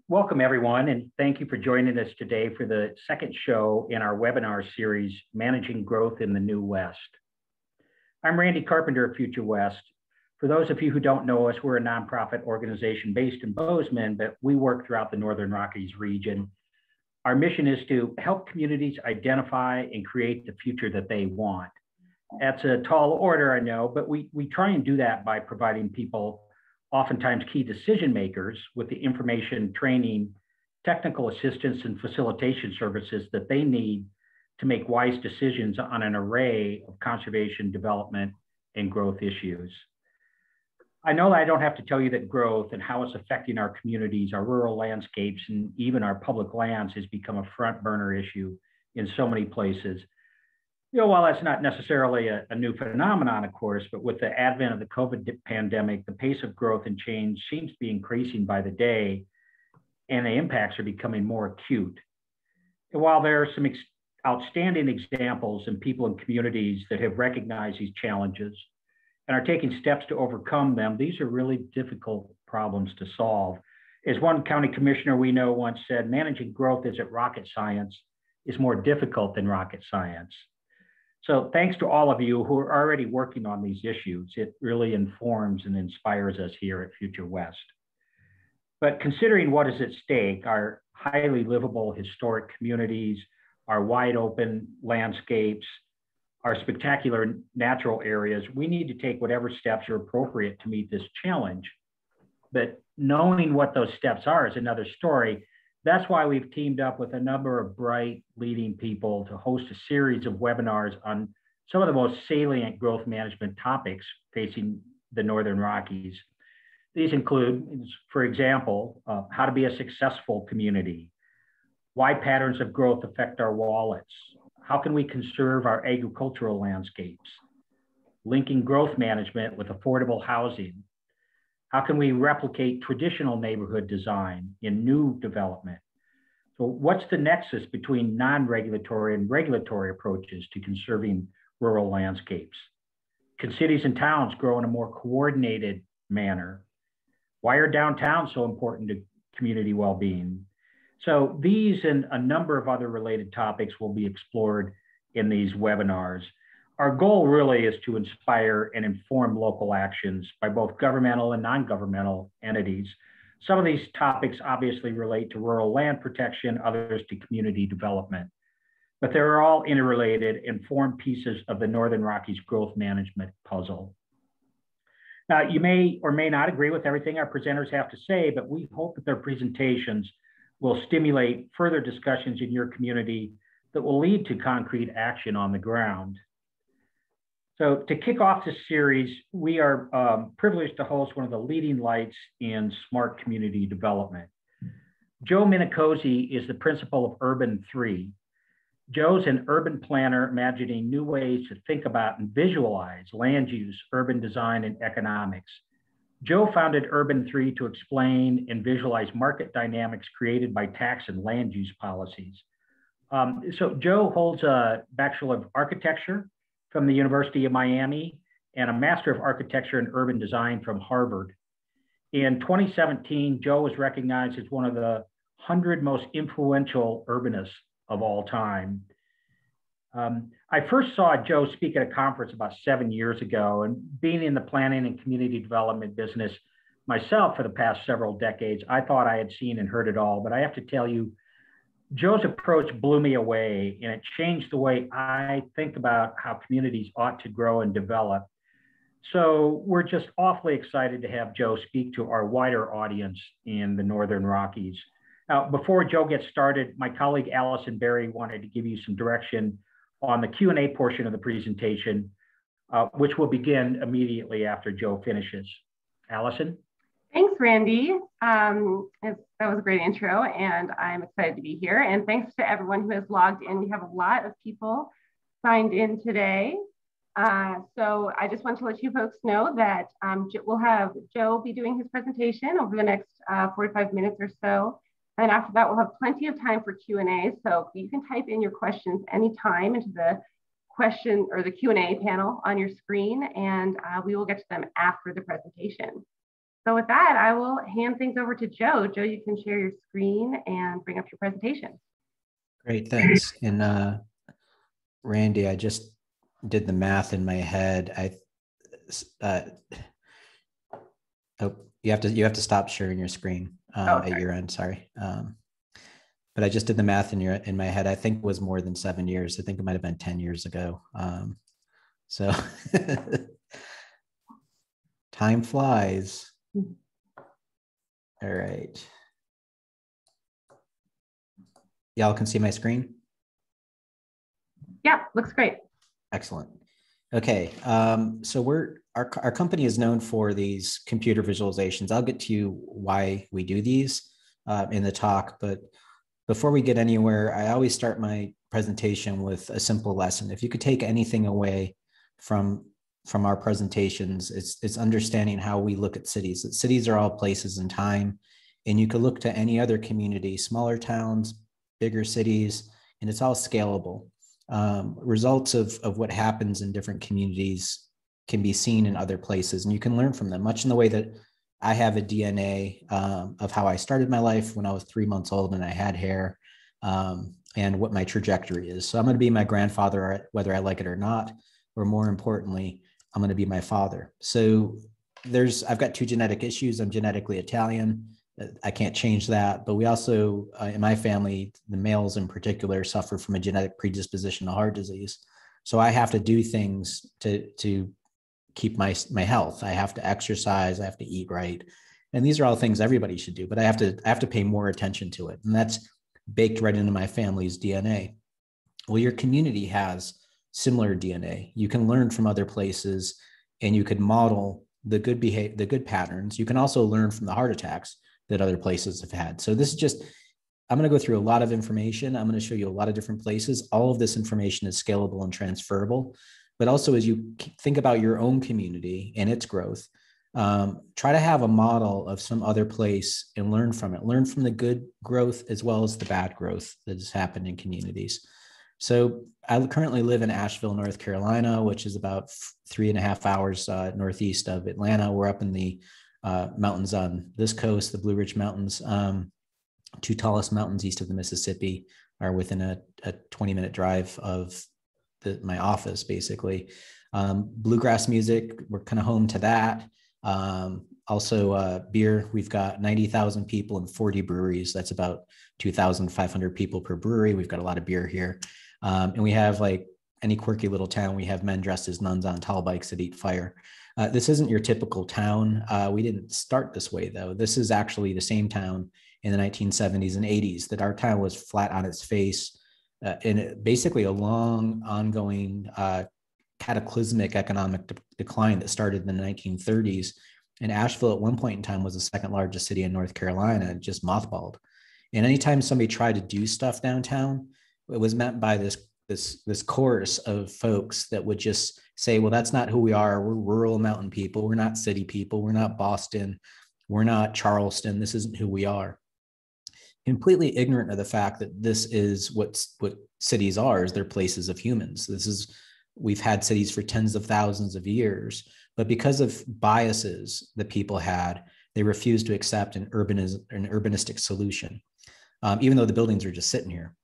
Welcome everyone, and thank you for joining us today for the second show in our webinar series, Managing Growth in the New West. I'm Randy Carpenter of Future West. For those of you who don't know us, we're a nonprofit organization based in Bozeman, but we work throughout the Northern Rockies region. Our mission is to help communities identify and create the future that they want. That's a tall order, I know, but we try and do that by providing people, oftentimes key decision makers, with the information, training, technical assistance, and facilitation services that they need to make wise decisions on an array of conservation, development, and growth issues. I know that I don't have to tell you that growth and how it's affecting our communities, our rural landscapes, and even our public lands has become a front burner issue in so many places. While that's not necessarily a new phenomenon, of course, but with the advent of the COVID pandemic, the pace of growth and change seems to be increasing by the day, and the impacts are becoming more acute. And while there are some outstanding examples and people and communities that have recognized these challenges and are taking steps to overcome them, these are really difficult problems to solve. As one county commissioner we know once said, managing growth isn't rocket science, is more difficult than rocket science. So thanks to all of you who are already working on these issues. It really informs and inspires us here at Future West. But considering what is at stake, our highly livable historic communities, our wide open landscapes, our spectacular natural areas, we need to take whatever steps are appropriate to meet this challenge. But knowing what those steps are is another story. That's why we've teamed up with a number of bright leading people to host a series of webinars on some of the most salient growth management topics facing the Northern Rockies. These include, for example, how to be a successful community, why patterns of growth affect our wallets, how can we conserve our agricultural landscapes, linking growth management with affordable housing, how can we replicate traditional neighborhood design in new development? So what's the nexus between non-regulatory and regulatory approaches to conserving rural landscapes? Can cities and towns grow in a more coordinated manner? Why are downtowns so important to community well-being? So these and a number of other related topics will be explored in these webinars. Our goal really is to inspire and inform local actions by both governmental and non-governmental entities. Some of these topics obviously relate to rural land protection, others to community development, but they're all interrelated and form pieces of the Northern Rockies growth management puzzle. Now, you may or may not agree with everything our presenters have to say, but we hope that their presentations will stimulate further discussions in your community that will lead to concrete action on the ground. So to kick off this series, we are privileged to host one of the leading lights in smart community development. Joe Minicozzi is the principal of Urban3. Joe's an urban planner imagining new ways to think about and visualize land use, urban design, and economics. Joe founded Urban3 to explain and visualize market dynamics created by tax and land use policies. So Joe holds a Bachelor of Architecture from the University of Miami and a Master of Architecture and Urban Design from Harvard. In 2017, Joe was recognized as one of the 100 most influential urbanists of all time. I first saw Joe speak at a conference about 7 years ago, and being in the planning and community development business myself for the past several decades, I thought I had seen and heard it all, but I have to tell you, Joe's approach blew me away, and it changed the way I think about how communities ought to grow and develop. So we're just awfully excited to have Joe speak to our wider audience in the Northern Rockies. Now, before Joe gets started, my colleague Allison Berry wanted to give you some direction on the Q&A portion of the presentation, which will begin immediately after Joe finishes. Allison? Thanks, Randy. That was a great intro, and I'm excited to be here. And thanks to everyone who has logged in. We have a lot of people signed in today. So I just want to let you folks know that we'll have Joe be doing his presentation over the next 45 minutes or so. And after that, we'll have plenty of time for Q&A. So you can type in your questions anytime into the question or the Q&A panel on your screen, and we will get to them after the presentation. So with that, I will hand things over to Joe. Joe, you can share your screen and bring up your presentation. Great, thanks. And Randy, I just did the math in my head. Oh, you have to stop sharing your screen at your end. Sorry, but I just did the math in my head. I think it was more than 7 years. I think it might have been 10 years ago. So time flies. All right. Y'all can see my screen? Yeah, looks great. Excellent. Okay, so our company is known for these computer visualizations. I'll get to you why we do these in the talk, but before we get anywhere, I always start my presentation with a simple lesson. If you could take anything away from our presentations, it's understanding how we look at cities. That cities are all places in time, and you could look to any other community, smaller towns, bigger cities, and it's all scalable. Results of what happens in different communities can be seen in other places, and you can learn from them, much in the way that I have a DNA of how I started my life when I was 3 months old and I had hair, and what my trajectory is. So I'm going to be my grandfather, whether I like it or not, or more importantly, I'm going to be my father. So I've got 2 genetic issues. I'm genetically Italian. I can't change that. But we also, in my family, the males in particular, suffer from a genetic predisposition to heart disease. So I have to do things to keep my health. I have to exercise. I have to eat right. And these are all things everybody should do, but I have to pay more attention to it. And that's baked right into my family's DNA. Well, your community has similar DNA. You can learn from other places, and you could model the good patterns. You can also learn from the heart attacks that other places have had. So this is just, I'm going to go through a lot of information. I'm going to show you a lot of different places. All of this information is scalable and transferable. But also, as you think about your own community and its growth, try to have a model of some other place and learn from it. Learn from the good growth as well as the bad growth that has happened in communities. So I currently live in Asheville, North Carolina, which is about 3.5 hours northeast of Atlanta. We're up in the mountains on this coast, the Blue Ridge Mountains. 2 tallest mountains east of the Mississippi are within a 20-minute drive of my office, basically. Bluegrass music, we're kind of home to that. Also beer, we've got 90,000 people and 40 breweries. That's about 2,500 people per brewery. We've got a lot of beer here. And we have, like any quirky little town, we have men dressed as nuns on tall bikes that eat fire. This isn't your typical town. We didn't start this way, though. This is actually the same town in the 1970s and 80s that our town was flat on its face in basically a long, ongoing, cataclysmic economic decline that started in the 1930s. And Asheville at one point in time was the second largest city in North Carolina, just mothballed. And anytime somebody tried to do stuff downtown, it was met by this chorus of folks that would just say, well, that's not who we are. We're rural mountain people. We're not city people. We're not Boston. We're not Charleston. This isn't who we are. Completely ignorant of the fact that this is what cities are, is they're places of humans. We've had cities for tens of thousands of years, but because of biases that people had, they refused to accept an urbanistic solution, even though the buildings are just sitting here.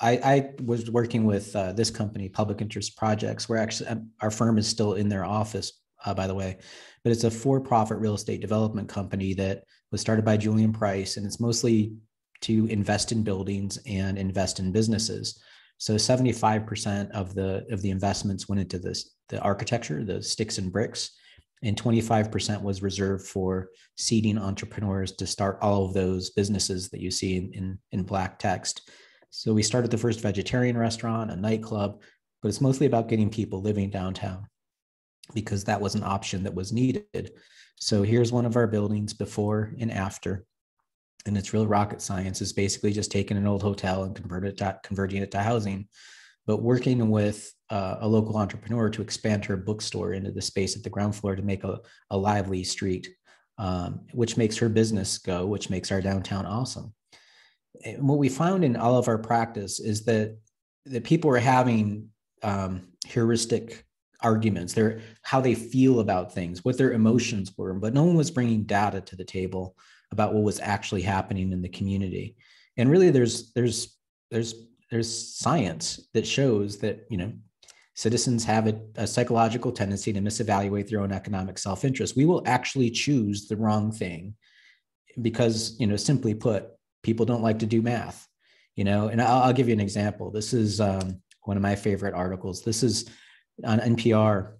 I was working with this company, Public Interest Projects, where actually our firm is still in their office, by the way, but it's a for-profit real estate development company that was started by Julian Price, and it's mostly to invest in buildings and invest in businesses. So 75% of the investments went into the architecture, the sticks and bricks, and 25% was reserved for seeding entrepreneurs to start all of those businesses that you see in black text. So we started the first vegetarian restaurant, a nightclub, but it's mostly about getting people living downtown because that was an option that was needed. So here's one of our buildings before and after. And it's real rocket science. It's basically just taking an old hotel and converting it to housing, but working with a local entrepreneur to expand her bookstore into the space at the ground floor to make a lively street, which makes her business go, which makes our downtown awesome. And what we found in all of our practice is that people were having heuristic arguments, how they feel about things, what their emotions were, but no one was bringing data to the table about what was actually happening in the community. And really, there's science that shows that, citizens have a psychological tendency to misevaluate their own economic self-interest. We will actually choose the wrong thing because, simply put, people don't like to do math, and I'll give you an example. This is one of my favorite articles. This is on NPR.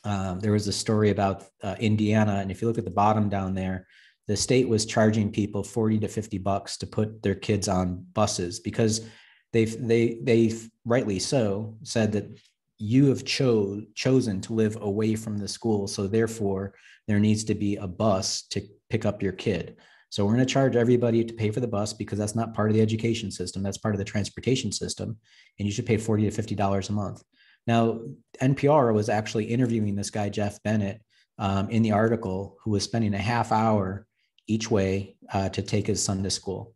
There was a story about Indiana. And if you look at the bottom down there, the state was charging people $40 to $50 to put their kids on buses because they've rightly so said that you have chosen to live away from the school. So therefore there needs to be a bus to pick up your kid. So we're going to charge everybody to pay for the bus because that's not part of the education system. That's part of the transportation system. And you should pay $40 to $50 a month. Now, NPR was actually interviewing this guy, Jeff Bennett, in the article, who was spending a half hour each way to take his son to school.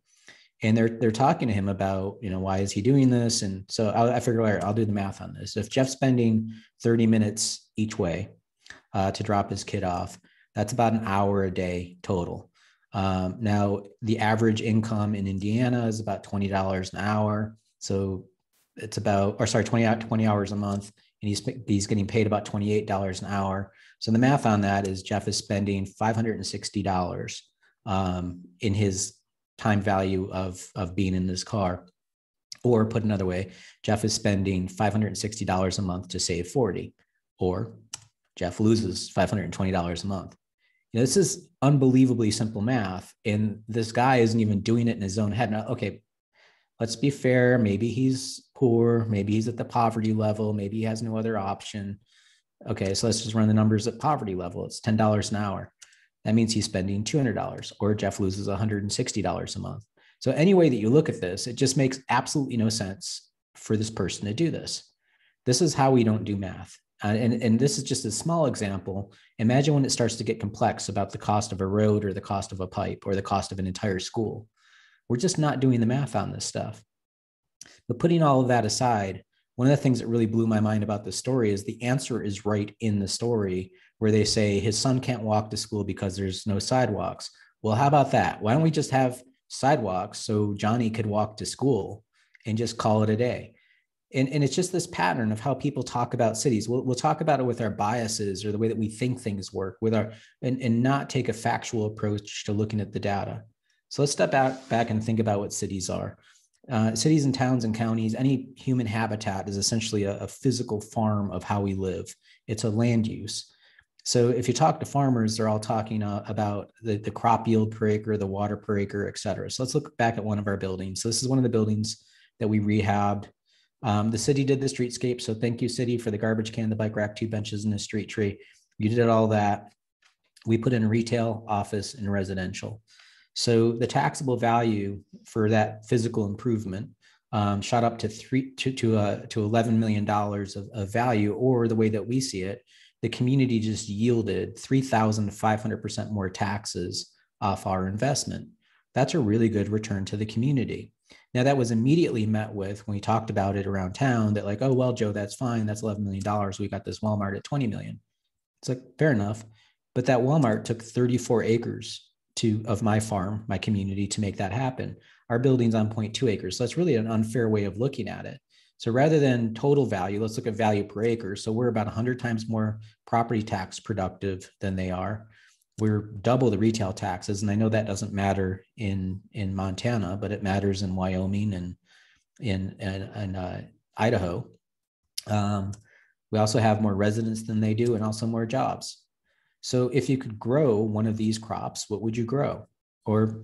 And they're talking to him about, why is he doing this? And so I figured, all right, I'll do the math on this. If Jeff's spending 30 minutes each way to drop his kid off, that's about an hour a day total. Now, the average income in Indiana is about $20 an hour. So it's about, 20 hours a month. And he's getting paid about $28 an hour. So the math on that is Jeff is spending $560 in his time value of being in this car. Or put another way, Jeff is spending $560 a month to save 40, or Jeff loses $520 a month. This is unbelievably simple math. And this guy isn't even doing it in his own head. Now, okay, let's be fair. Maybe he's poor. Maybe he's at the poverty level. Maybe he has no other option. Okay, so let's just run the numbers at poverty level. It's $10 an hour. That means he's spending $200, or Jeff loses $160 a month. So any way that you look at this, it just makes absolutely no sense for this person to do this. This is how we don't do math. And this is just a small example. Imagine when it starts to get complex about the cost of a road or the cost of a pipe or the cost of an entire school. We're just not doing the math on this stuff. But putting all of that aside, one of the things that really blew my mind about this story is the answer is right in the story, where they say his son can't walk to school because there's no sidewalks. Well, how about that? Why don't we just have sidewalks so Johnny could walk to school and just call it a day? And it's just this pattern of how people talk about cities. We'll talk about it with our biases or the way that we think things work and not take a factual approach to looking at the data. So let's step back and think about what cities are. Cities and towns and counties, any human habitat is essentially a physical farm of how we live. It's a land use. So if you talk to farmers, they're all talking about the crop yield per acre, the water per acre, et cetera. So let's look back at one of our buildings. So this is one of the buildings that we rehabbed. The city did the streetscape. So thank you, city, for the garbage can, the bike rack, 2 benches, and a street tree. You did all that. We put in retail, office, and residential. So the taxable value for that physical improvement shot up to $11 million of value, or the way that we see it, the community just yielded 3,500% more taxes off our investment. That's a really good return to the community. Now, that was immediately met with, when we talked about it around town, that like, oh, well, Joe, that's fine. That's $11 million. We got this Walmart at $20 million. It's like, fair enough. But that Walmart took 34 acres of my farm, my community, to make that happen. Our building's on 0.2 acres. So that's really an unfair way of looking at it. So rather than total value, let's look at value per acre. So we're about 100 times more property tax productive than they are. We're double the retail taxes. And I know that doesn't matter in Montana, but it matters in Wyoming and in Idaho. We also have more residents than they do, and also more jobs. So if you could grow one of these crops, what would you grow? Or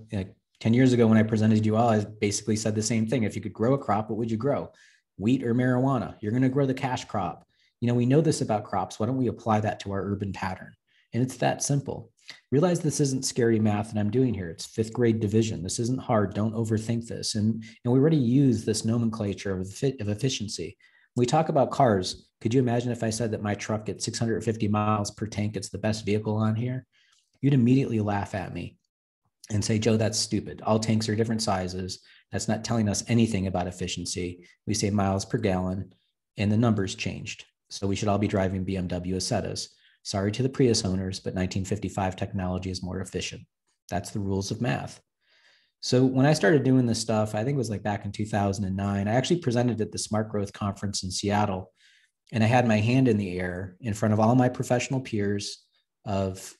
10 years ago when I presented you all, I basically said the same thing. If you could grow a crop, what would you grow? Wheat or marijuana? You're going to grow the cash crop. We know this about crops. Why don't we apply that to our urban pattern? And it's that simple. Realize this isn't scary math that I'm doing here. It's 5th grade division. This isn't hard. Don't overthink this. And we already use this nomenclature of efficiency. When we talk about cars, could you imagine if I said that my truck gets 650 miles per tank? It's the best vehicle on here. You'd immediately laugh at me and say, Joe, that's stupid. All tanks are different sizes. That's not telling us anything about efficiency. We say miles per gallon, and the numbers changed. So we should all be driving BMW Asettas. Sorry to the Prius owners, but 1955 technology is more efficient. That's the rules of math. So when I started doing this stuff, I think it was like back in 2009, I actually presented at the Smart Growth Conference in Seattle. And I had my hand in the air in front of all my professional peers of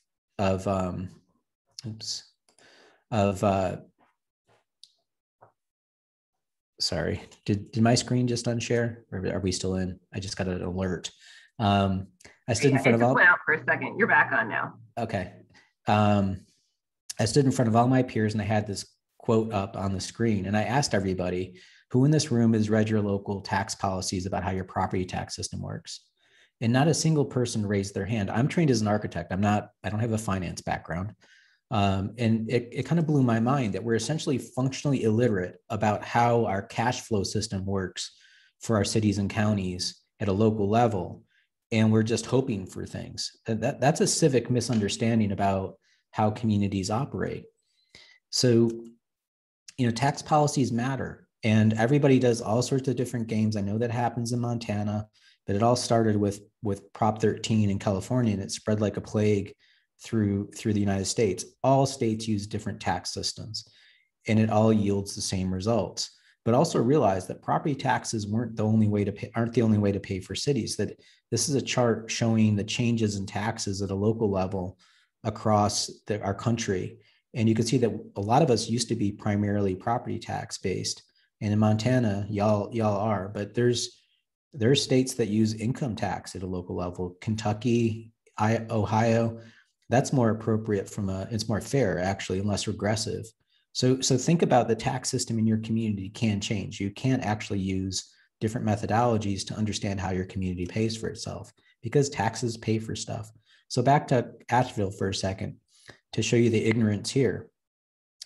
sorry, did my screen just unshare, or are we still in? I just got an alert. I stood in front of all. Went out for a second. You're back on now. Okay. I stood in front of all my peers and I had this quote up on the screen, and I asked everybody who in this room has read your local tax policies about how your property tax system works. And not a single person raised their hand. I'm trained as an architect. I don't have a finance background. And it kind of blew my mind that we're essentially functionally illiterate about how our cash flow system works for our cities and counties at a local level. And we're just hoping for things. That's a civic misunderstanding about how communities operate. So, tax policies matter, and everybody does all sorts of different games. I know that happens in Montana, but it all started with Prop 13 in California, and it spread like a plague through the United States. All states use different tax systems, and it all yields the same results. But also realize that property taxes aren't the only way to pay for cities. That this is a chart showing the changes in taxes at a local level across our country. And you can see that a lot of us used to be primarily property tax based. And in Montana, y'all are, but there's states that use income tax at a local level. Kentucky, Ohio, that's more appropriate it's more fair actually, and less regressive. So think about the tax system in your community can change. You can't actually use different methodologies to understand how your community pays for itself, because taxes pay for stuff. So back to Asheville for a second to show you the ignorance here.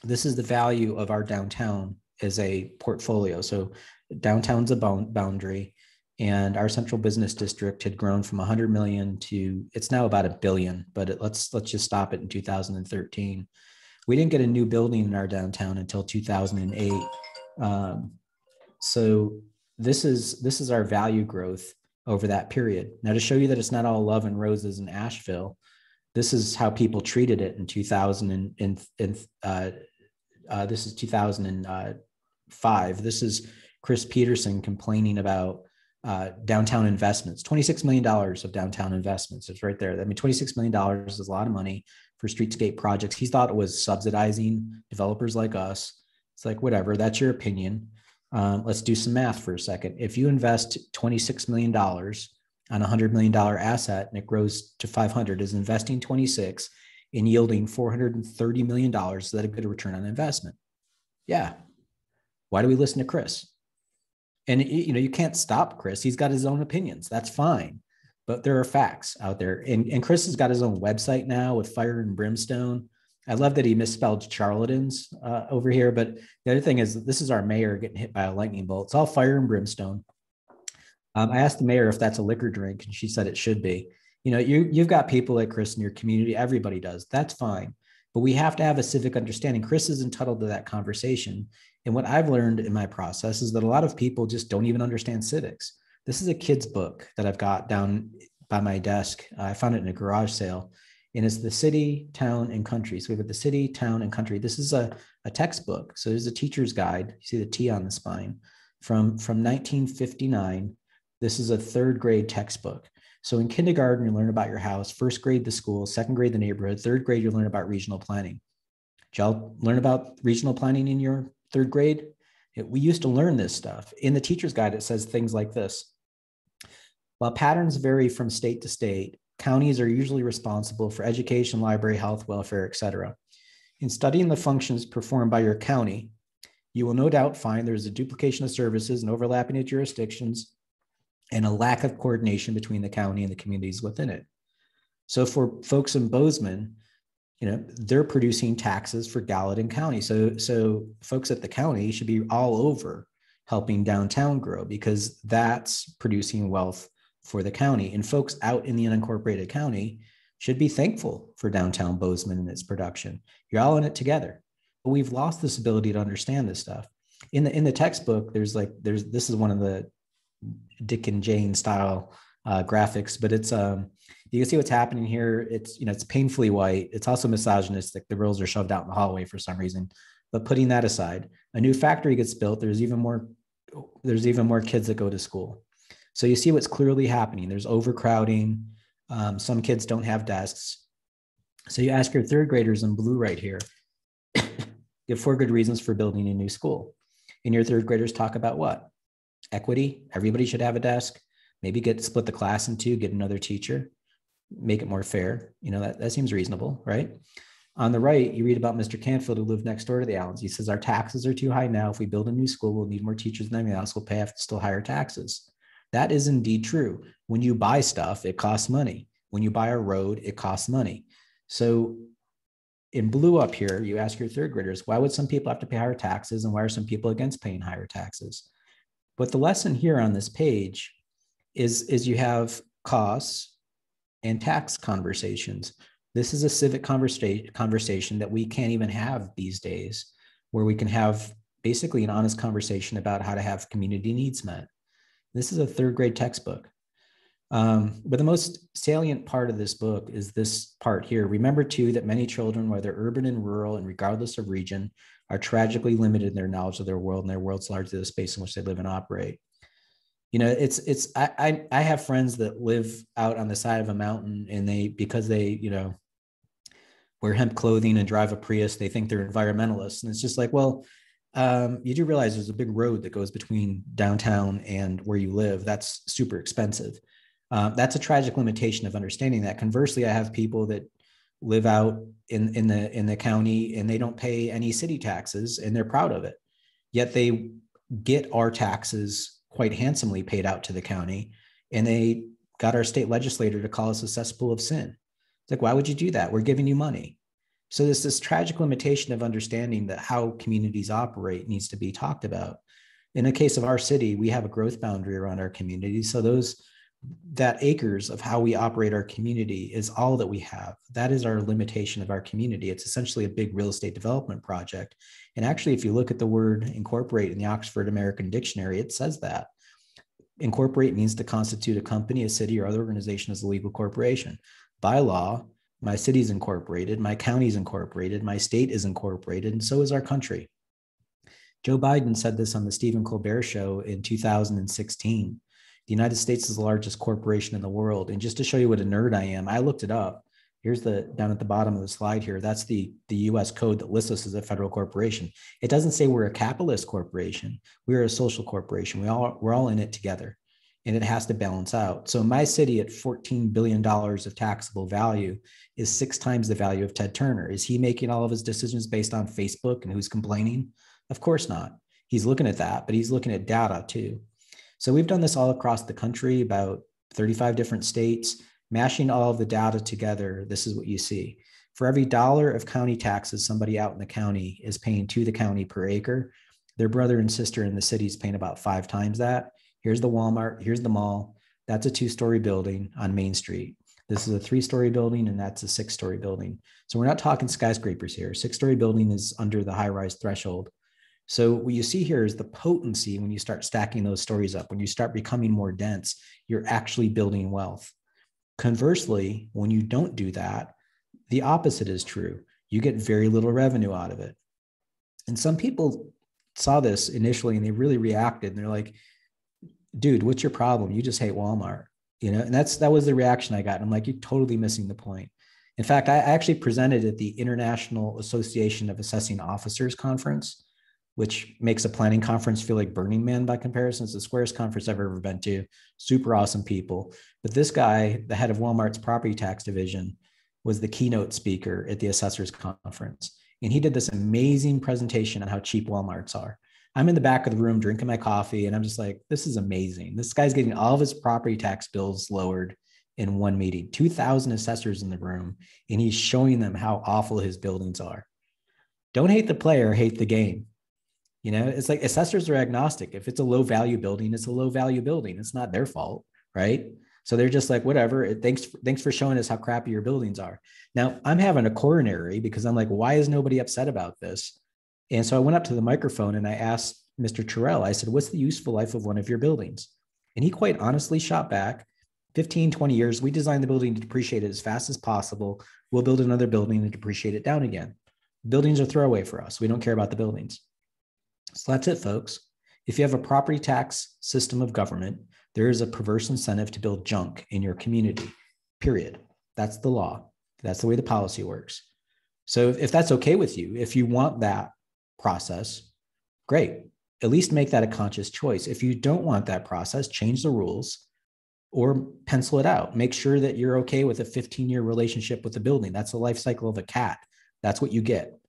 This is the value of our downtown as a portfolio. So downtown's a boundary, and our central business district had grown from 100 million to, it's now about $1 billion, but let's just stop it in 2013. We didn't get a new building in our downtown until 2008. So this is our value growth over that period. Now, to show you that it's not all love and roses in Asheville, this is how people treated it in 2000 this is 2005. This is Chris Peterson complaining about downtown investments, $26 million of downtown investments. It's right there. I mean, $26 million is a lot of money for streetscape projects. He thought it was subsidizing developers like us. It's like, whatever, that's your opinion. Let's do some math for a second. If you invest $26 million on a $100 million asset and it grows to 500, is investing 26 and yielding $430 million, is that a good return on investment? Yeah. Why do we listen to Chris? And you can't stop Chris. He's got his own opinions. That's fine. But there are facts out there. And Chris has got his own website now with fire and brimstone. I love that he misspelled charlatans over here. But the other thing is, this is our mayor getting hit by a lightning bolt. It's all fire and brimstone. I asked the mayor if that's a liquor drink, and she said it should be. You've got people like Chris in your community. Everybody does. That's fine. But we have to have a civic understanding. Chris is entitled to that conversation. And what I've learned in my process is that a lot of people just don't even understand civics. This is a kid's book that I've got down by my desk. I found it in a garage sale. And it's the city, town, and country. So we've got the city, town, and country. This is a textbook. So there's a teacher's guide. You see the T on the spine from 1959. This is a third grade textbook. So in kindergarten, you learn about your house. First grade, the school. Second grade, the neighborhood. Third grade, you learn about regional planning. Did y'all learn about regional planning in your third grade? We used to learn this stuff. In the teacher's guide, it says things like this. While patterns vary from state to state, counties are usually responsible for education, library, health, welfare, etc. In studying the functions performed by your county, you will no doubt find there's a duplication of services and overlapping of jurisdictions and a lack of coordination between the county and the communities within it. So for folks in Bozeman, they're producing taxes for Gallatin County. So folks at the county should be all over helping downtown grow, because that's producing wealth for the county. And folks out in the unincorporated county should be thankful for downtown Bozeman and its production. You're all in it together. But we've lost this ability to understand this stuff. In the textbook, this is one of the Dick and Jane style graphics, but it's you can see what's happening here. It's, you know, it's painfully white. It's also misogynistic. The girls are shoved out in the hallway for some reason. But putting that aside, a new factory gets built. There's even more kids that go to school. So you see what's clearly happening. There's overcrowding. Some kids don't have desks. So you ask your third graders in blue right here, give 4 good reasons for building a new school. And your third graders talk about what? Equity. Everybody should have a desk. Maybe split the class in 2, get another teacher, make it more fair. You know, that seems reasonable, right? On the right, you read about Mr. Canfield, who lived next door to the Allens. He says, our taxes are too high now. If we build a new school, we'll need more teachers than anything else. We'll pay still higher taxes. That is indeed true. When you buy stuff, it costs money. When you buy a road, it costs money. So in blue up here, you ask your third graders, why would some people have to pay higher taxes and why are some people against paying higher taxes? But the lesson here on this page is you have costs and tax conversations. This is a civic conversation that we can't even have these days, where we can have basically an honest conversation about how to have community needs met. This is a 3rd grade textbook. But the most salient part of this book is this part here. Remember too that many children, whether urban and rural and regardless of region, are tragically limited in their knowledge of their world, and their world's largely the space in which they live and operate. You know, I have friends that live out on the side of a mountain, and because they, you know, wear hemp clothing and drive a Prius, they think they're environmentalists. And it's just like, well, you do realize there's a big road that goes between downtown and where you live. That's super expensive. That's a tragic limitation of understanding that. Conversely, I have people that live out in the county and they don't pay any city taxes and they're proud of it. Yet they get our taxes quite handsomely paid out to the county, and they got our state legislator to call us a cesspool of sin. It's like, why would you do that? We're giving you money. So there's this tragic limitation of understanding that how communities operate needs to be talked about. In the case of our city, we have a growth boundary around our community. So that acres of how we operate our community is all that we have. That is our limitation of our community. It's essentially a big real estate development project. And actually, if you look at the word incorporate in the Oxford American Dictionary, it says that. Incorporate means to constitute a company, a city, or other organization as a legal corporation. By law, my city is incorporated, my county is incorporated, my state is incorporated, and so is our country. Joe Biden said this on the Stephen Colbert Show in 2016. The United States is the largest corporation in the world. And just to show you what a nerd I am, I looked it up. Here's down at the bottom of the slide here. That's the US code that lists us as a federal corporation. It doesn't say we're a capitalist corporation. We're a social corporation. We're all in it together, and it has to balance out. So my city at $14 billion of taxable value is 6 times the value of Ted Turner. Is he making all of his decisions based on Facebook and who's complaining? Of course not. He's looking at that, but he's looking at data too. So we've done this all across the country, about 35 different states, mashing all of the data together. This is what you see. For every $1 of county taxes somebody out in the county is paying to the county per acre, their brother and sister in the city is paying about 5 times that. Here's the Walmart, here's the mall. That's a 2-story building on Main Street. This is a 3-story building, and that's a 6-story building. So we're not talking skyscrapers here. 6-story building is under the high-rise threshold. So what you see here is the potency when you start stacking those stories up. When you start becoming more dense, you're actually building wealth. Conversely, when you don't do that, the opposite is true. You get very little revenue out of it. And some people saw this initially and they really reacted. And they're like, dude, what's your problem? You just hate Walmart. You know, and that was the reaction I got. And I'm like, you're totally missing the point. In fact, I actually presented at the International Association of Assessing Officers conference, which makes a planning conference feel like Burning Man by comparison. It's the squarest conference I've ever been to. Super awesome people. But this guy, the head of Walmart's property tax division, was the keynote speaker at the assessors conference. And he did this amazing presentation on how cheap Walmarts are. I'm in the back of the room drinking my coffee, and I'm just like, this is amazing. This guy's getting all of his property tax bills lowered in one meeting, 2,000 assessors in the room, and he's showing them how awful his buildings are. Don't hate the player, hate the game. You know, it's like assessors are agnostic. If it's a low value building, it's a low value building. It's not their fault, right? So they're just like, whatever. Thanks for showing us how crappy your buildings are. Now I'm having a coronary because I'm like, why is nobody upset about this? And so I went up to the microphone and I asked Mr. Terrell, I said, what's the useful life of one of your buildings? And he quite honestly shot back, 15, 20 years, we design the building to depreciate it as fast as possible. We'll build another building and depreciate it down again. Buildings are throwaway for us. We don't care about the buildings. So that's it, folks. If you have a property tax system of government, there is a perverse incentive to build junk in your community, period. That's the law. That's the way the policy works. So if that's okay with you, if you want that process, great. At least make that a conscious choice. If you don't want that process, change the rules or pencil it out. Make sure that you're okay with a 15-year relationship with the building. That's the life cycle of a cat. That's what you get.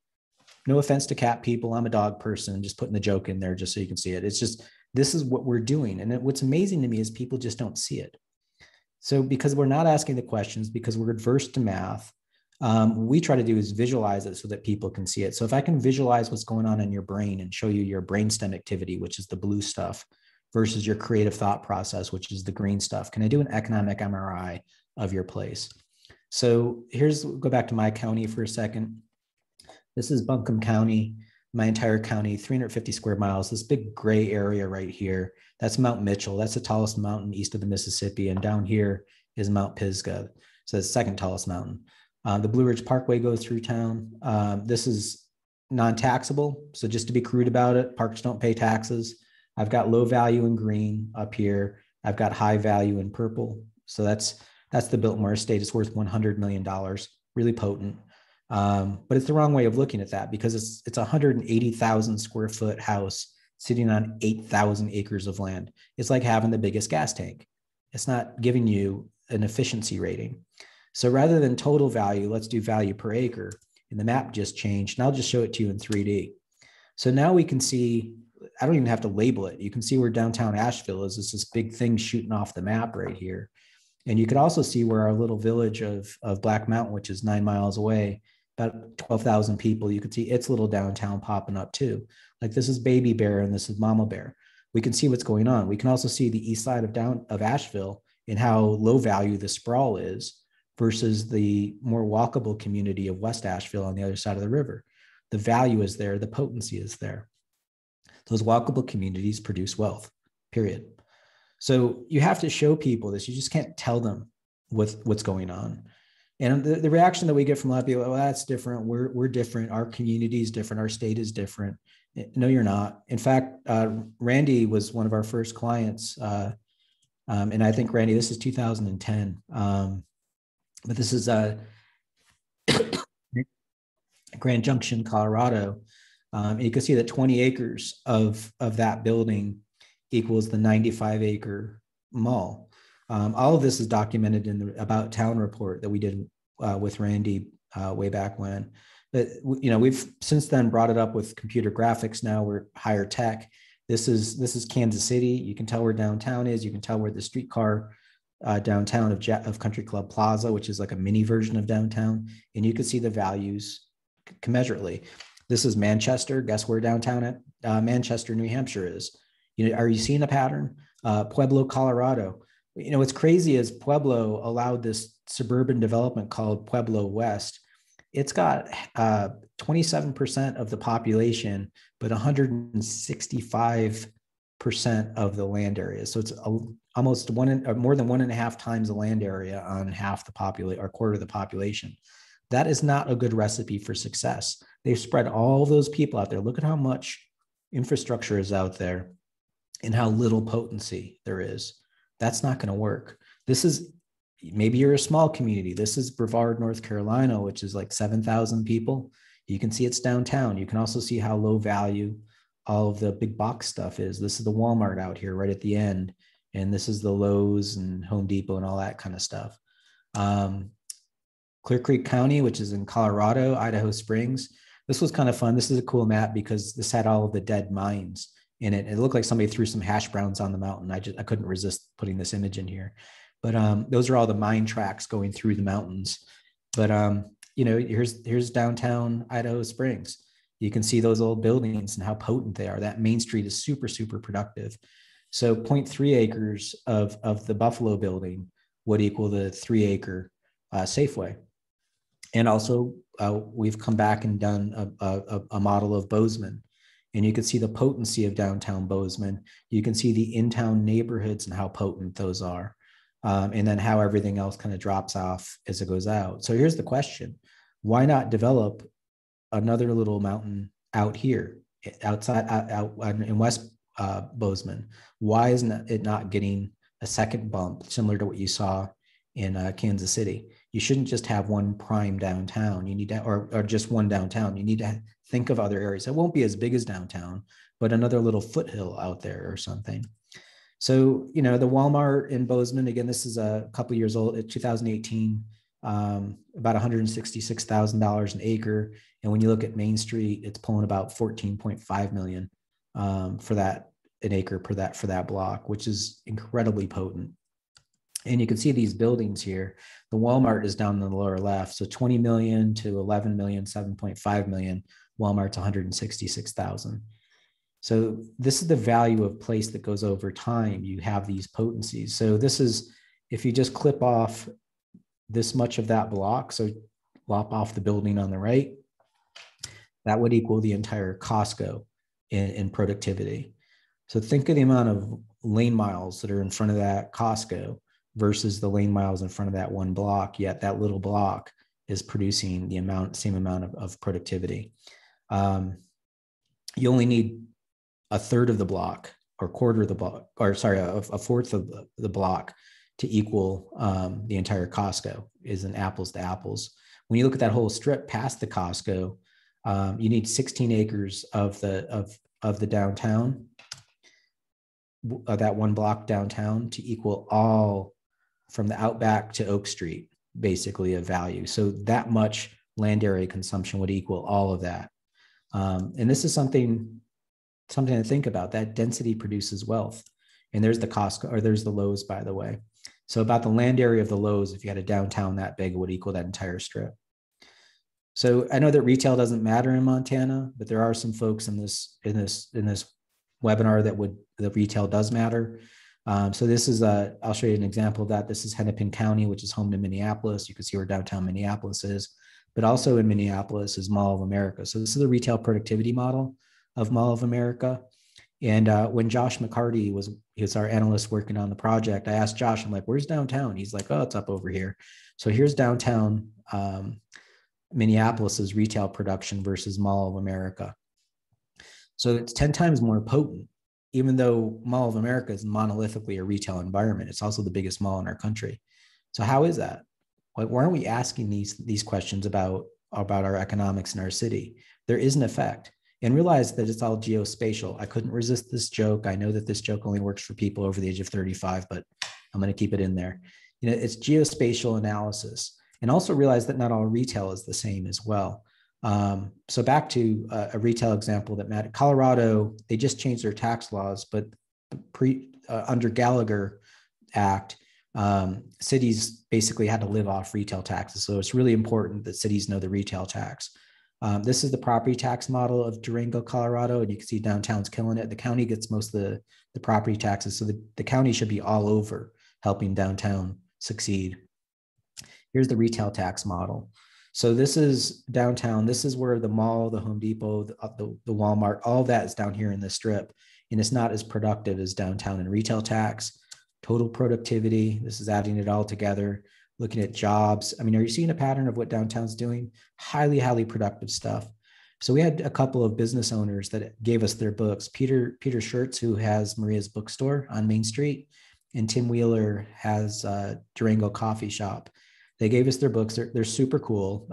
No offense to cat people. I'm a dog person, just putting the joke in there just so you can see it. It's just, this is what we're doing. And what's amazing to me is people just don't see it. So because we're not asking the questions, because we're adverse to math, what we try to do is visualize it so that people can see it. So if I can visualize what's going on in your brain and show you your brainstem activity, which is the blue stuff, versus your creative thought process, which is the green stuff, can I do an economic MRI of your place? So go back to my county for a second. This is Buncombe County, my entire county, 350 square miles, this big gray area right here. That's Mount Mitchell. That's the tallest mountain east of the Mississippi. And down here is Mount Pisgah. So it's the second tallest mountain. The Blue Ridge Parkway goes through town. This is non-taxable. So just to be crude about it, parks don't pay taxes. I've got low value in green up here. I've got high value in purple. So that's the Biltmore estate. It's worth $100 million, really potent. But it's the wrong way of looking at that because it's a 180,000 square foot house sitting on 8,000 acres of land. It's like having the biggest gas tank. It's not giving you an efficiency rating. So rather than total value, let's do value per acre. And the map just changed. And I'll just show it to you in 3D. So now we can see, I don't even have to label it. You can see where downtown Asheville is. It's this big thing shooting off the map right here. And you can also see where our little village of Black Mountain, which is 9 miles away, about 12,000 people, you can see its little downtown popping up too. Like this is Baby Bear and this is Mama Bear. We can see what's going on. We can also see the east side of Asheville and how low value the Sprawl is versus the more walkable community of West Asheville on the other side of the river. The value is there, the potency is there. Those walkable communities produce wealth, period. So you have to show people this. You just can't tell them what's going on. And the reaction that we get from a lot of people, well, that's different. We're different. Our community is different. Our state is different. No, you're not. In fact, Randy was one of our first clients. And I think, Randy, this is 2010. But this is Grand Junction, Colorado. And you can see that 20 acres of that building equals the 95-acre mall. All of this is documented in the About Town report that we did with Randy way back when. But we've since then brought it up with computer graphics. Now we're higher tech. This is Kansas City. You can tell where downtown is. You can tell where the streetcar downtown of Country Club Plaza, which is like a mini version of downtown, and you can see the values commensurately. This is Manchester. Guess where downtown at Manchester, New Hampshire is? Are you seeing a pattern? Pueblo, Colorado. What's crazy is Pueblo allowed this suburban development called Pueblo West. It's got 27% of the population, but 165% of the land area. So it's almost more than 1.5 times the land area on half the population or quarter of the population. That is not a good recipe for success. They've spread all those people out there. Look at how much infrastructure is out there and how little potency there is. That's not going to work. This is, maybe you're a small community. This is Brevard, North Carolina, which is like 7,000 people. You can see it's downtown. You can also see how low value all of the big box stuff is. This is the Walmart out here right at the end. And this is the Lowe's and Home Depot and all that kind of stuff. Clear Creek County, which is in Colorado, Idaho Springs. This was kind of fun. This is a cool map because this had all of the dead mines in it. It looked like somebody threw some hash browns on the mountain. I couldn't resist putting this image in here. But those are all the mine tracks going through the mountains. But here's downtown Idaho Springs. You can see those old buildings and how potent they are. That Main Street is super, super productive. So 0.3 acres of the Buffalo building would equal the 3-acre Safeway. And also we've come back and done a model of Bozeman. And you can see the potency of downtown Bozeman. You can see the in-town neighborhoods and how potent those are. and then how everything else kind of drops off as it goes out. So here's the question. Why not develop another little mountain out here, outside, out in West Bozeman? Why isn't it not getting a second bump similar to what you saw in Kansas City? You shouldn't just have one prime downtown. You need to, or just one downtown. You need to think of other areas. It won't be as big as downtown, but another little foothill out there or something. So, the Walmart in Bozeman, again, this is a couple years old, 2018, about $166,000 an acre. And when you look at Main Street, it's pulling about 14.5 million for that, an acre for that block, which is incredibly potent. And you can see these buildings here. The Walmart is down in the lower left. So 20 million to 11 million, 7.5 million. Walmart's 166,000. So this is the value of place that goes over time. You have these potencies. So this is, if you just clip off this much of that block, so lop off the building on the right, that would equal the entire Costco in productivity. So think of the amount of lane miles that are in front of that Costco versus the lane miles in front of that one block, yet that little block is producing the same amount of productivity. You only need a third of the block or quarter of the block, or sorry, a fourth of the block to equal the entire Costco, is an apples to apples. When you look at that whole strip past the Costco, you need 16 acres of the downtown, that one block downtown, to equal all from the Outback to Oak Street, basically, of value. So that much land area consumption would equal all of that. And this is something to think about. That density produces wealth. And there's the Costco, or there's the Lowe's, by the way. So about the land area of the Lowe's, if you had a downtown that big, it would equal that entire strip. So I know that retail doesn't matter in Montana, but there are some folks in this webinar that retail does matter. So this is I'll show you an example of that. This is Hennepin County, which is home to Minneapolis. You can see where downtown Minneapolis is, but also in Minneapolis is Mall of America. So this is the retail productivity model of Mall of America. And when Josh McCarty was our analyst working on the project, I asked Josh, I'm like, where's downtown? He's like, oh, it's up over here. So here's downtown Minneapolis's retail production versus Mall of America. So it's 10 times more potent, even though Mall of America is monolithically a retail environment. It's also the biggest mall in our country. So how is that? Why aren't we asking these questions about our economics in our city? There is an effect. And realize that it's all geospatial. I couldn't resist this joke. I know that this joke only works for people over the age of 35, but I'm going to keep it in there. It's geospatial analysis. And also realize that not all retail is the same as well. So back to a retail example that Matt, Colorado, they just changed their tax laws, but under Gallagher Act, cities basically had to live off retail taxes. So it's really important that cities know the retail tax. This is the property tax model of Durango, Colorado, and you can see downtown's killing it. The county gets most of the property taxes, so the county should be all over helping downtown succeed. Here's the retail tax model. So this is downtown. This is where the mall, the Home Depot, the Walmart, all of that is down here in the strip, and it's not as productive as downtown in retail tax. Total productivity, this is adding it all together. Looking at jobs. I mean, are you seeing a pattern of what downtown's doing? Highly, highly productive stuff. So we had a couple of business owners that gave us their books. Peter Schertz, who has Maria's Bookstore on Main Street, and Tim Wheeler has Durango Coffee Shop. They gave us their books. They're super cool.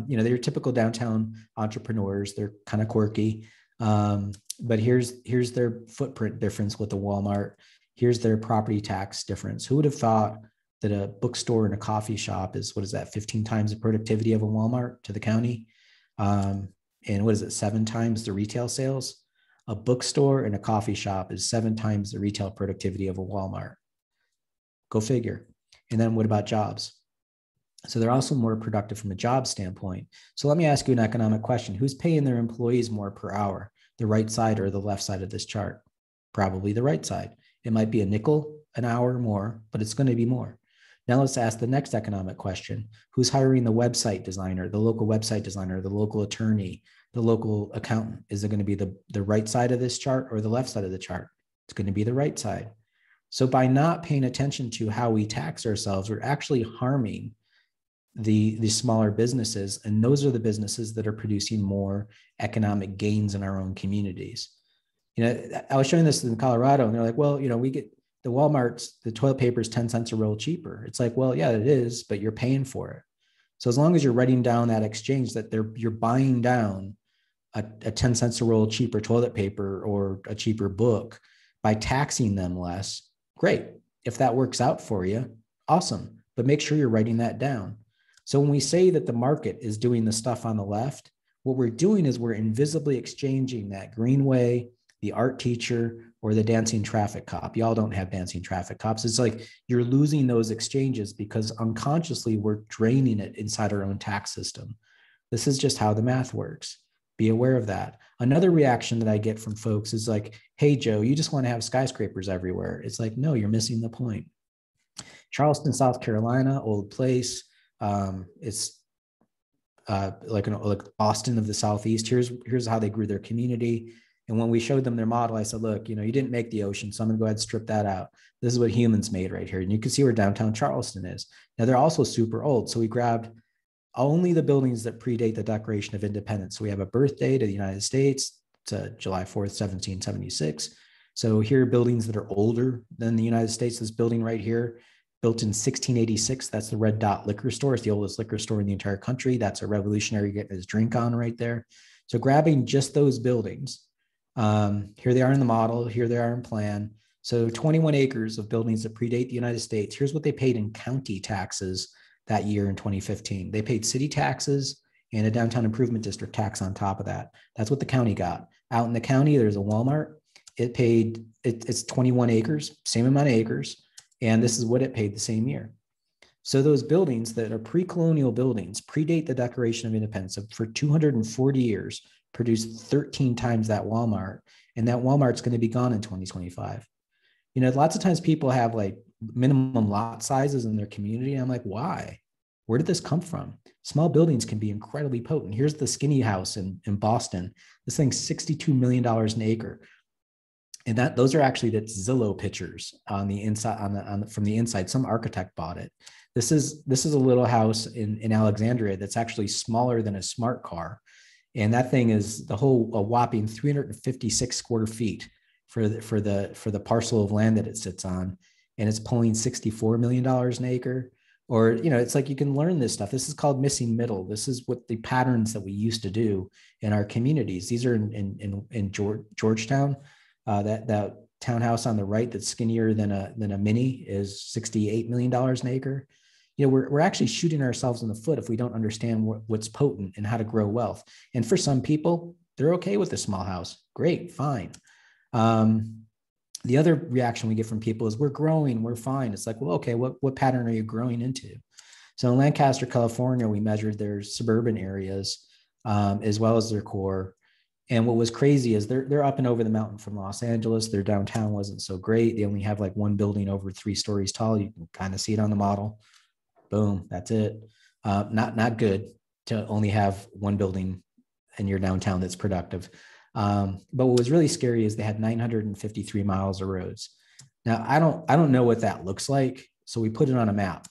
They're typical downtown entrepreneurs. They're kind of quirky. But here's their footprint difference with the Walmart. Here's their property tax difference. Who would have thought that a bookstore and a coffee shop is, 15 times the productivity of a Walmart to the county? And 7 times the retail sales? A bookstore and a coffee shop is 7 times the retail productivity of a Walmart. Go figure. And then what about jobs? So they're also more productive from a job standpoint. So let me ask you an economic question. Who's paying their employees more per hour? The right side or the left side of this chart? Probably the right side. It might be a nickel an hour more, but it's going to be more. Now let's ask the next economic question. Who's hiring the website designer, the local website designer, the local attorney, the local accountant? Is it going to be the right side of this chart or the left side of the chart? It's going to be the right side. So by not paying attention to how we tax ourselves, we're actually harming the smaller businesses. And those are the businesses that are producing more economic gains in our own communities. I was showing this in Colorado, and they're like, well, we get the Walmart's, the toilet paper is 10 cents a roll cheaper. It's like, well, yeah, it is, but you're paying for it. So as long as you're writing down that exchange that you're buying down a 10 cents a roll cheaper toilet paper or a cheaper book by taxing them less, great. If that works out for you, awesome. But make sure you're writing that down. So when we say that the market is doing the stuff on the left, what we're doing is we're invisibly exchanging that Greenway, the art teacher, or the dancing traffic cop. Y'all don't have dancing traffic cops. It's like you're losing those exchanges because unconsciously we're draining it inside our own tax system. This is just how the math works. Be aware of that. Another reaction that I get from folks is like, hey, Joe, you just want to have skyscrapers everywhere. It's like, no, you're missing the point. Charleston, South Carolina, old place. It's like Boston of the Southeast. Here's how they grew their community. And when we showed them their model, I said, look, you didn't make the ocean, so I'm gonna go ahead and strip that out. This is what humans made right here. And you can see where downtown Charleston is. Now they're also super old. So we grabbed only the buildings that predate the Declaration of Independence. So we have a birthday to the United States, to July 4th, 1776. So here are buildings that are older than the United States. This building right here, built in 1686. That's the Red Dot Liquor Store. It's the oldest liquor store in the entire country. That's a revolutionary getting his drink on right there. So grabbing just those buildings, here they are in the model, here they are in plan. So 21 acres of buildings that predate the United States. Here's what they paid in county taxes that year in 2015. They paid city taxes and a downtown improvement district tax on top of that. That's what the county got. Out in the county, there's a Walmart. It's 21 acres, same amount of acres. And this is what it paid the same year. So those buildings that are pre-colonial buildings predate the Declaration of Independence for 240 years, produced 13 times that Walmart. And that Walmart's going to be gone in 2025. Lots of times people have like minimum lot sizes in their community. And I'm like, why? Where did this come from? Small buildings can be incredibly potent. Here's the Skinny House in Boston. This thing's $62 million an acre. And those are actually that Zillow pictures on the inside, from the inside. Some architect bought it. This is a little house in Alexandria that's actually smaller than a smart car. And that thing is a whopping 356 square feet for the parcel of land that it sits on. And it's pulling $64 million an acre. Or, it's like you can learn this stuff. This is called missing middle. This is what the patterns that we used to do in our communities. These are in Georgetown. That townhouse on the right that's skinnier than a mini is $68 million an acre. We're actually shooting ourselves in the foot if we don't understand what's potent and how to grow wealth. And for some people, they're okay with a small house. Great, fine. The other reaction we get from people is we're growing, we're fine. It's like, well, okay, what pattern are you growing into? So in Lancaster, California, we measured their suburban areas as well as their core. And what was crazy is they're up and over the mountain from Los Angeles. Their downtown wasn't so great. They only have like one building over 3 stories tall. You can kind of see it on the model. Boom, that's it. Not good to only have one building in your downtown that's productive. But what was really scary is they had 953 miles of roads. Now, I don't know what that looks like. So we put it on a map.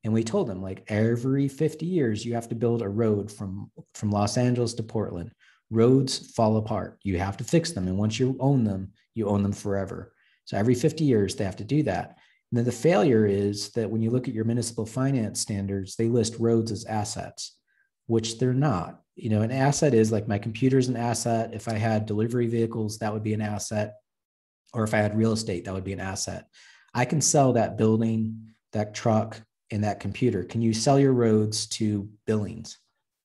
And we told them, like, every 50 years, you have to build a road from Los Angeles to Portland. Roads fall apart. You have to fix them. And once you own them forever. So every 50 years, they have to do that. And then the failure is that when you look at your municipal finance standards, they list roads as assets, which they're not. An asset is like my computer's an asset. If I had delivery vehicles, that would be an asset. Or if I had real estate, that would be an asset. I can sell that building, that truck, and that computer. Can you sell your roads to Billings?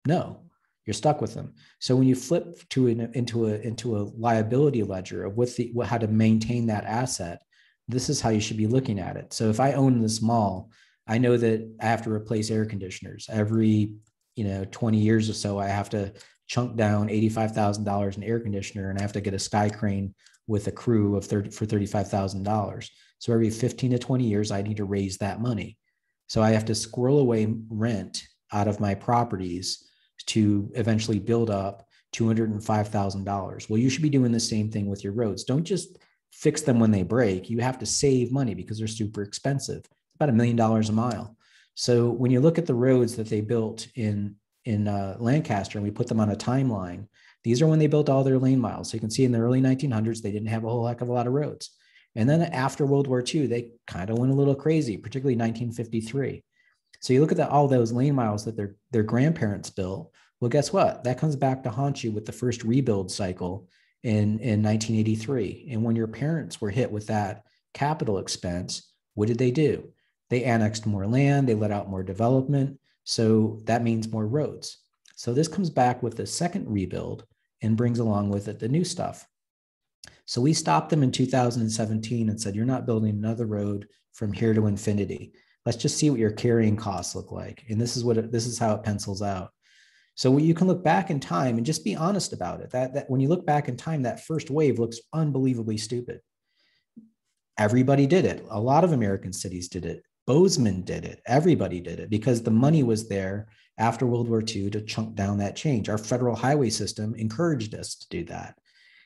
No. You're stuck with them. So when you flip into a liability ledger of how to maintain that asset, this is how you should be looking at it. So if I own this mall, I know that I have to replace air conditioners every 20 years or so. I have to chunk down $85,000 in air conditioner, and I have to get a sky crane with a crew for $35,000. So every 15 to 20 years, I need to raise that money. So I have to squirrel away rent out of my properties to eventually build up $205,000. Well, you should be doing the same thing with your roads. Don't just fix them when they break. You have to save money because they're super expensive. It's about $1 million a mile. So when you look at the roads that they built in Lancaster, and we put them on a timeline, these are when they built all their lane miles. So you can see in the early 1900s, they didn't have a whole heck of a lot of roads. And then after World War II, they kind of went a little crazy, particularly 1953. So you look at all those lane miles that their grandparents built. Well, guess what? That comes back to haunt you with the first rebuild cycle in 1983. And when your parents were hit with that capital expense, what did they do? They annexed more land, they let out more development. So that means more roads. So this comes back with the second rebuild and brings along with it the new stuff. So we stopped them in 2017 and said, you're not building another road from here to infinity. Let's just see what your carrying costs look like. And this is how it pencils out. So you can look back in time and just be honest about it. That when you look back in time, that first wave looks unbelievably stupid. Everybody did it. A lot of American cities did it. Bozeman did it. Everybody did it because the money was there after World War II to chunk down that change. Our federal highway system encouraged us to do that.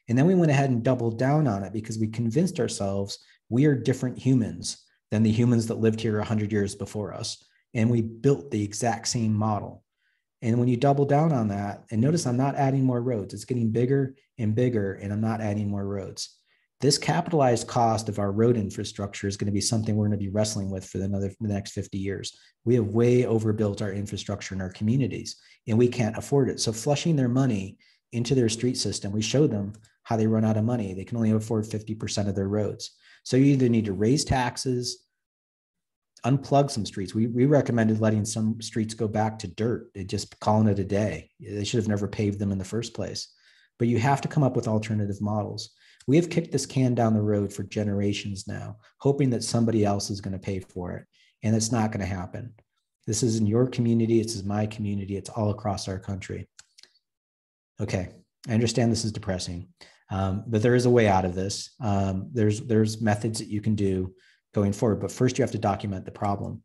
And then we went ahead and doubled down on it because we convinced ourselves we are different humans than the humans that lived here 100 years before us. And we built the exact same model. And when you double down on that, and notice I'm not adding more roads, it's getting bigger and bigger, and I'm not adding more roads. This capitalized cost of our road infrastructure is going to be something we're going to be wrestling with for the next 50 years. We have way overbuilt our infrastructure in our communities, and we can't afford it. So flushing their money into their street system, we show them how they run out of money. They can only afford 50% of their roads. So you either need to raise taxes, unplug some streets. We recommended letting some streets go back to dirt and just calling it a day. They should have never paved them in the first place. But you have to come up with alternative models. We have kicked this can down the road for generations now, hoping that somebody else is going to pay for it. And it's not going to happen. This is in your community. This is my community. It's all across our country. Okay, I understand this is depressing, but there is a way out of this. There's methods that you can do going forward, but first you have to document the problem.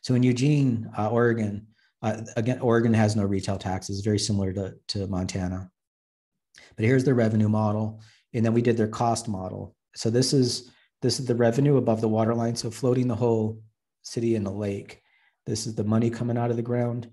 So in Eugene, Oregon, again, Oregon has no retail taxes, very similar to Montana. But here's their revenue model. And then we did their cost model. So this is the revenue above the water line. So floating the whole city in the lake. This is the money coming out of the ground.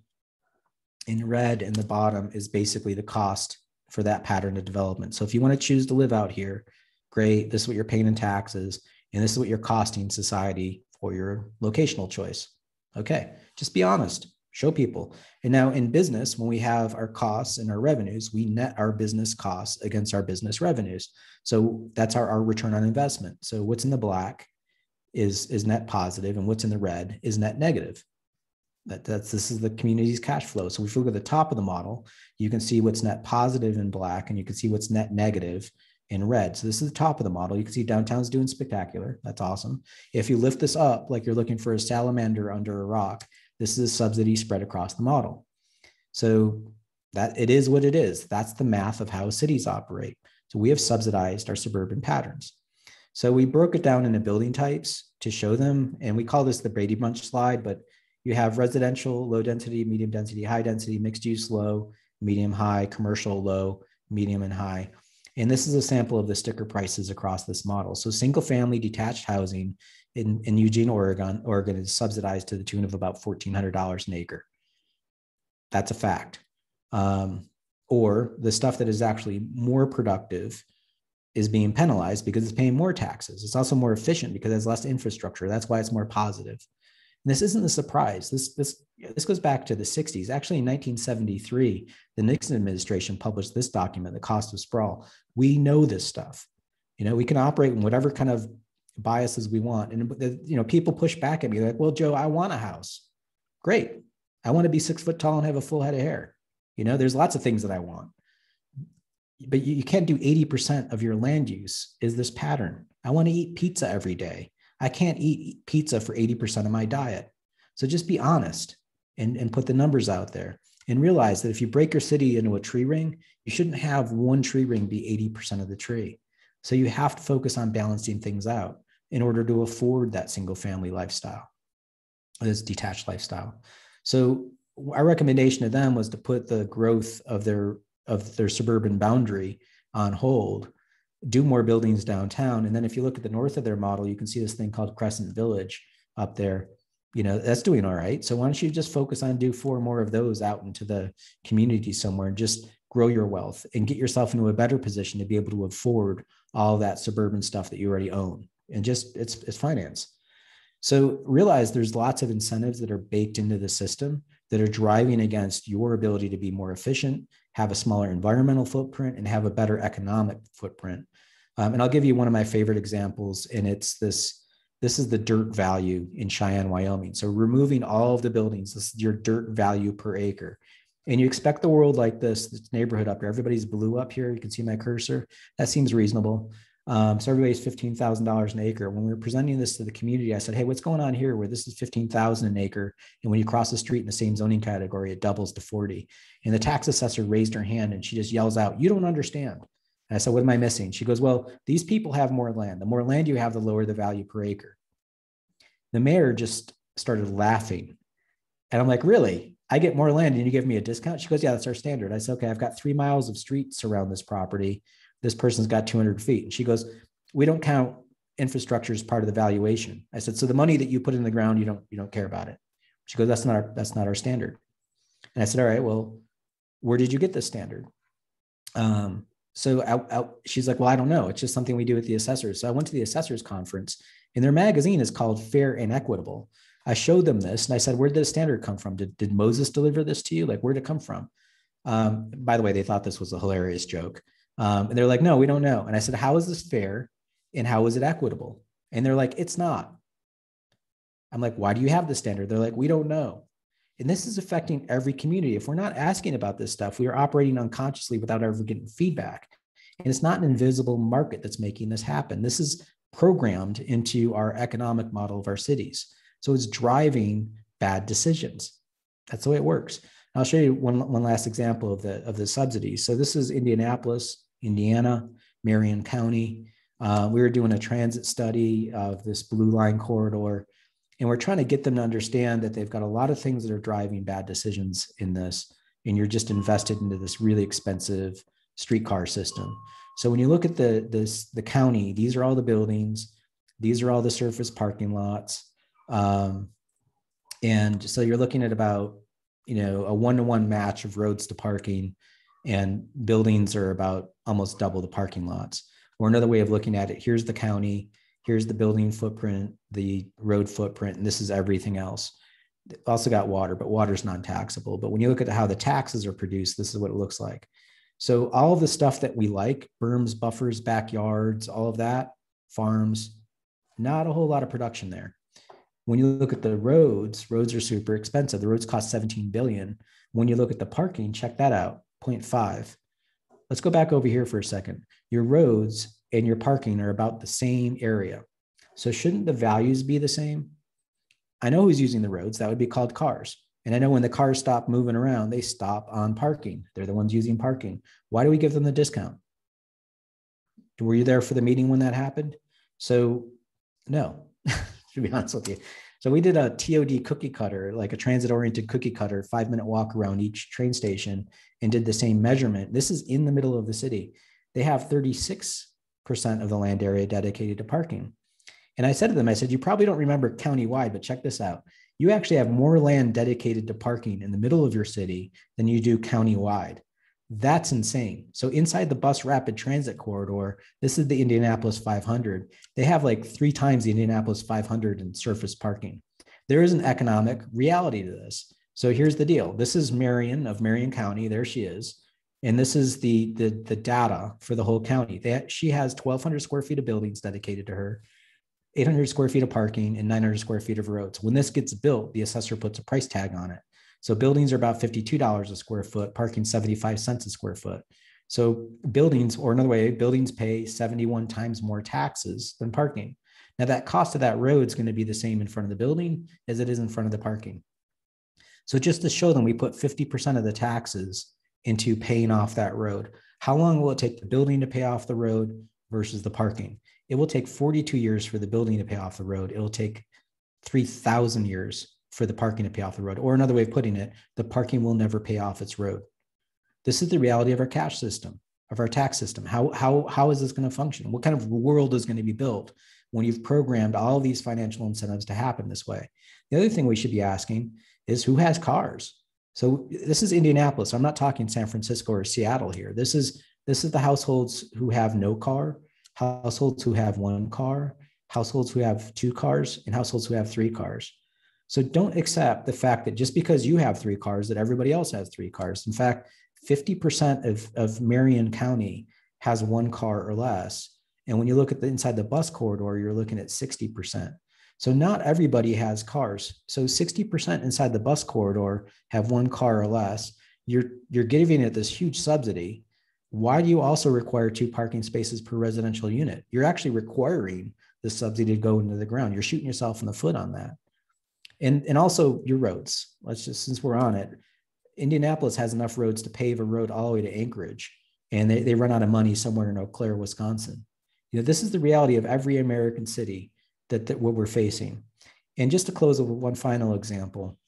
In red in the bottom is basically the cost for that pattern of development. So if you want to choose to live out here, great. This is what you're paying in taxes. And this is what you're costing society for your locational choice. Okay, just be honest. Show people. And now in business, when we have our costs and our revenues, we net our business costs against our business revenues. So that's our return on investment. So what's in the black is net positive, and what's in the red is net negative. This is the community's cash flow. So if you look at the top of the model, you can see what's net positive in black, and you can see what's net negative in red. So this is the top of the model. You can see downtown's doing spectacular. That's awesome. If you lift this up like you're looking for a salamander under a rock, this is a subsidy spread across the model. So that it is what it is. That's the math of how cities operate. So we have subsidized our suburban patterns. So we broke it down into building types to show them. And we call this the Brady Bunch slide, but you have residential, low density, medium density, high density, mixed use, low, medium, high, commercial, low, medium, and high. And this is a sample of the sticker prices across this model. So single family detached housing in Eugene, Oregon is subsidized to the tune of about $1,400 an acre. That's a fact. Or the stuff that is actually more productive is being penalized because it's paying more taxes. It's also more efficient because there's less infrastructure. That's why it's more positive. And this isn't a surprise. This goes back to the 60s. Actually, in 1973, the Nixon administration published this document, The Cost of Sprawl. We know this stuff. We can operate in whatever kind of biases we want. And, people push back at me. They're like, well, Joe, I want a house. Great. I want to be 6 foot tall and have a full head of hair. There's lots of things that I want. But you can't do 80% of your land use is this pattern. I want to eat pizza every day. I can't eat pizza for 80% of my diet. So just be honest and put the numbers out there and realize that if you break your city into a tree ring, you shouldn't have one tree ring be 80% of the tree. So you have to focus on balancing things out in order to afford that single family lifestyle, this detached lifestyle. So our recommendation to them was to put the growth of their suburban boundary on hold do more buildings downtown. And then if you look at the north of their model, you can see this thing called Crescent Village up there. That's doing all right. So why don't you just focus on do 4 more of those out into the community somewhere and just grow your wealth and get yourself into a better position to be able to afford all that suburban stuff that you already own. And just it's finance. So realize there's lots of incentives that are baked into the system that are driving against your ability to be more efficient, have a smaller environmental footprint, and have a better economic footprint. And I'll give you one of my favorite examples, and it's this is the dirt value in Cheyenne, Wyoming. So removing all of the buildings, this is your dirt value per acre. And you expect the world like this neighborhood up here, everybody's blue up here. You can see my cursor. That seems reasonable. So everybody's $15,000 an acre. When we were presenting this to the community, I said, hey, what's going on here where this is $15,000 an acre? And when you cross the street in the same zoning category, it doubles to 40. And the tax assessor raised her hand and she just yells out, you don't understand. And I said, what am I missing? She goes, well, these people have more land. The more land you have, the lower the value per acre. The mayor just started laughing. And I'm like, really? I get more land and you give me a discount? She goes, yeah, that's our standard. I said, okay, I've got 3 miles of streets around this property. This person's got 200 feet. And she goes, we don't count infrastructure as part of the valuation. I said, so the money that you put in the ground, you don't care about it. She goes, that's not our standard. And I said, all right, well, where did you get this standard? She's like, well, I don't know. It's just something we do with the assessors. So I went to the assessors conference and their magazine is called Fair and Equitable. I showed them this and I said, where did the standard come from? Did Moses deliver this to you? Like, where'd it come from? By the way, they thought this was a hilarious joke. And they're like, no, we don't know. And I said, how is this fair? And how is it equitable? And they're like, it's not. I'm like, why do you have the standard? They're like, we don't know. And this is affecting every community. If we're not asking about this stuff, we are operating unconsciously without ever getting feedback. And it's not an invisible market that's making this happen. This is programmed into our economic model of our cities. So it's driving bad decisions. That's the way it works. I'll show you one last example of the subsidies. So this is Indianapolis, Indiana, Marion County. We were doing a transit study of this blue line corridor, and we're trying to get them to understand that they've got a lot of things that are driving bad decisions in this, and you're just invested into this really expensive streetcar system. So when you look at the county, these are all the buildings, these are all the surface parking lots, and so you're looking at about a 1-to-1 match of roads to parking, and buildings are about almost double the parking lots. Or another way of looking at it, here's the county, here's the building footprint, the road footprint, and this is everything else. Also got water, but water's non-taxable. But when you look at how the taxes are produced, this is what it looks like. So all of the stuff that we like, berms, buffers, backyards, all of that, farms, not a whole lot of production there. When you look at the roads are super expensive. The roads cost $17 billion. When you look at the parking, check that out, 0.5. Let's go back over here for a second. Your roads and your parking are about the same area. So shouldn't the values be the same? I know who's using the roads. That would be called cars. And I know when the cars stop moving around, they stop on parking. They're the ones using parking. Why do we give them the discount? Were you there for the meeting when that happened? So no. To be honest with you. So we did a TOD cookie cutter, like a transit-oriented cookie cutter, 5-minute walk around each train station, and did the same measurement. This is in the middle of the city. They have 36% of the land area dedicated to parking. And I said to them, I said, you probably don't remember countywide, but check this out. You actually have more land dedicated to parking in the middle of your city than you do countywide. That's insane. So inside the bus rapid transit corridor, this is the Indianapolis 500. They have like 3 times the Indianapolis 500 in surface parking. There is an economic reality to this. So here's the deal. This is Marion of Marion County. There she is. And this is the data for the whole county. She has 1,200 square feet of buildings dedicated to her, 800 square feet of parking, and 900 square feet of roads. When this gets built, the assessor puts a price tag on it. So buildings are about $52 a square foot, parking 75 cents a square foot. So buildings, or another way, buildings pay 71 times more taxes than parking. Now that cost of that road is going to be the same in front of the building as it is in front of the parking. So just to show them, we put 50% of the taxes into paying off that road. How long will it take the building to pay off the road versus the parking? It will take 42 years for the building to pay off the road. It'll take 3,000 years for the parking to pay off the road. Or another way of putting it, the parking will never pay off its road. This is the reality of our cash system. of our tax system. How is this going to function? What kind of world is going to be built when you've programmed all these financial incentives to happen this way? The other thing we should be asking is who has cars? So this is Indianapolis. I'm not talking San Francisco or Seattle here. This is the households who have no car, households who have one car, households who have two cars, and households who have three cars. So don't accept the fact that just because you have three cars, that everybody else has three cars. In fact, 50% of Marion County has one car or less. And when you look at the inside the bus corridor, you're looking at 60%. So not everybody has cars. So 60% inside the bus corridor have one car or less. You're giving it this huge subsidy. Why do you also require 2 parking spaces per residential unit? You're actually requiring the subsidy to go into the ground. You're shooting yourself in the foot on that. And also your roads. Let's just, since we're on it, Indianapolis has enough roads to pave a road all the way to Anchorage, and they run out of money somewhere in Eau Claire, Wisconsin. You know, this is the reality of every American city that what we're facing. And just to close with one final example,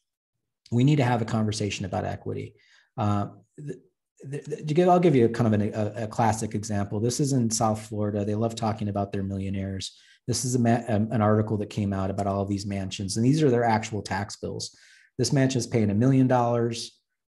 we need to have a conversation about equity. I'll give you a kind of a classic example. This is in South Florida. They love talking about their millionaires. This is an article that came out about all of these mansions, and these are their actual tax bills. This mansion is paying $1 million.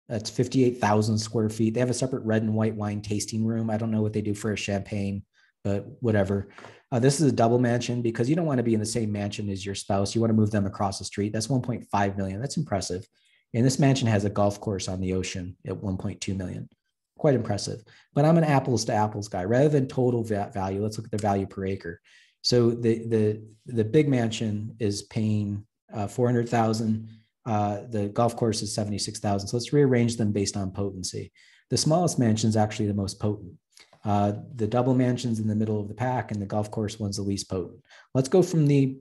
That's 58,000 square feet. They have a separate red and white wine tasting room. I don't know what they do for a champagne, but whatever. This is a double mansion because you don't want to be in the same mansion as your spouse. You want to move them across the street. That's 1.5 million. That's impressive. And this mansion has a golf course on the ocean at 1.2 million. Quite impressive. But I'm an apples to apples guy. Rather than total value, let's look at the value per acre. So the big mansion is paying 400,000. The golf course is 76,000. So let's rearrange them based on potency. The smallest mansion is actually the most potent. The double mansion's in the middle of the pack, and the golf course one's the least potent. Let's go from the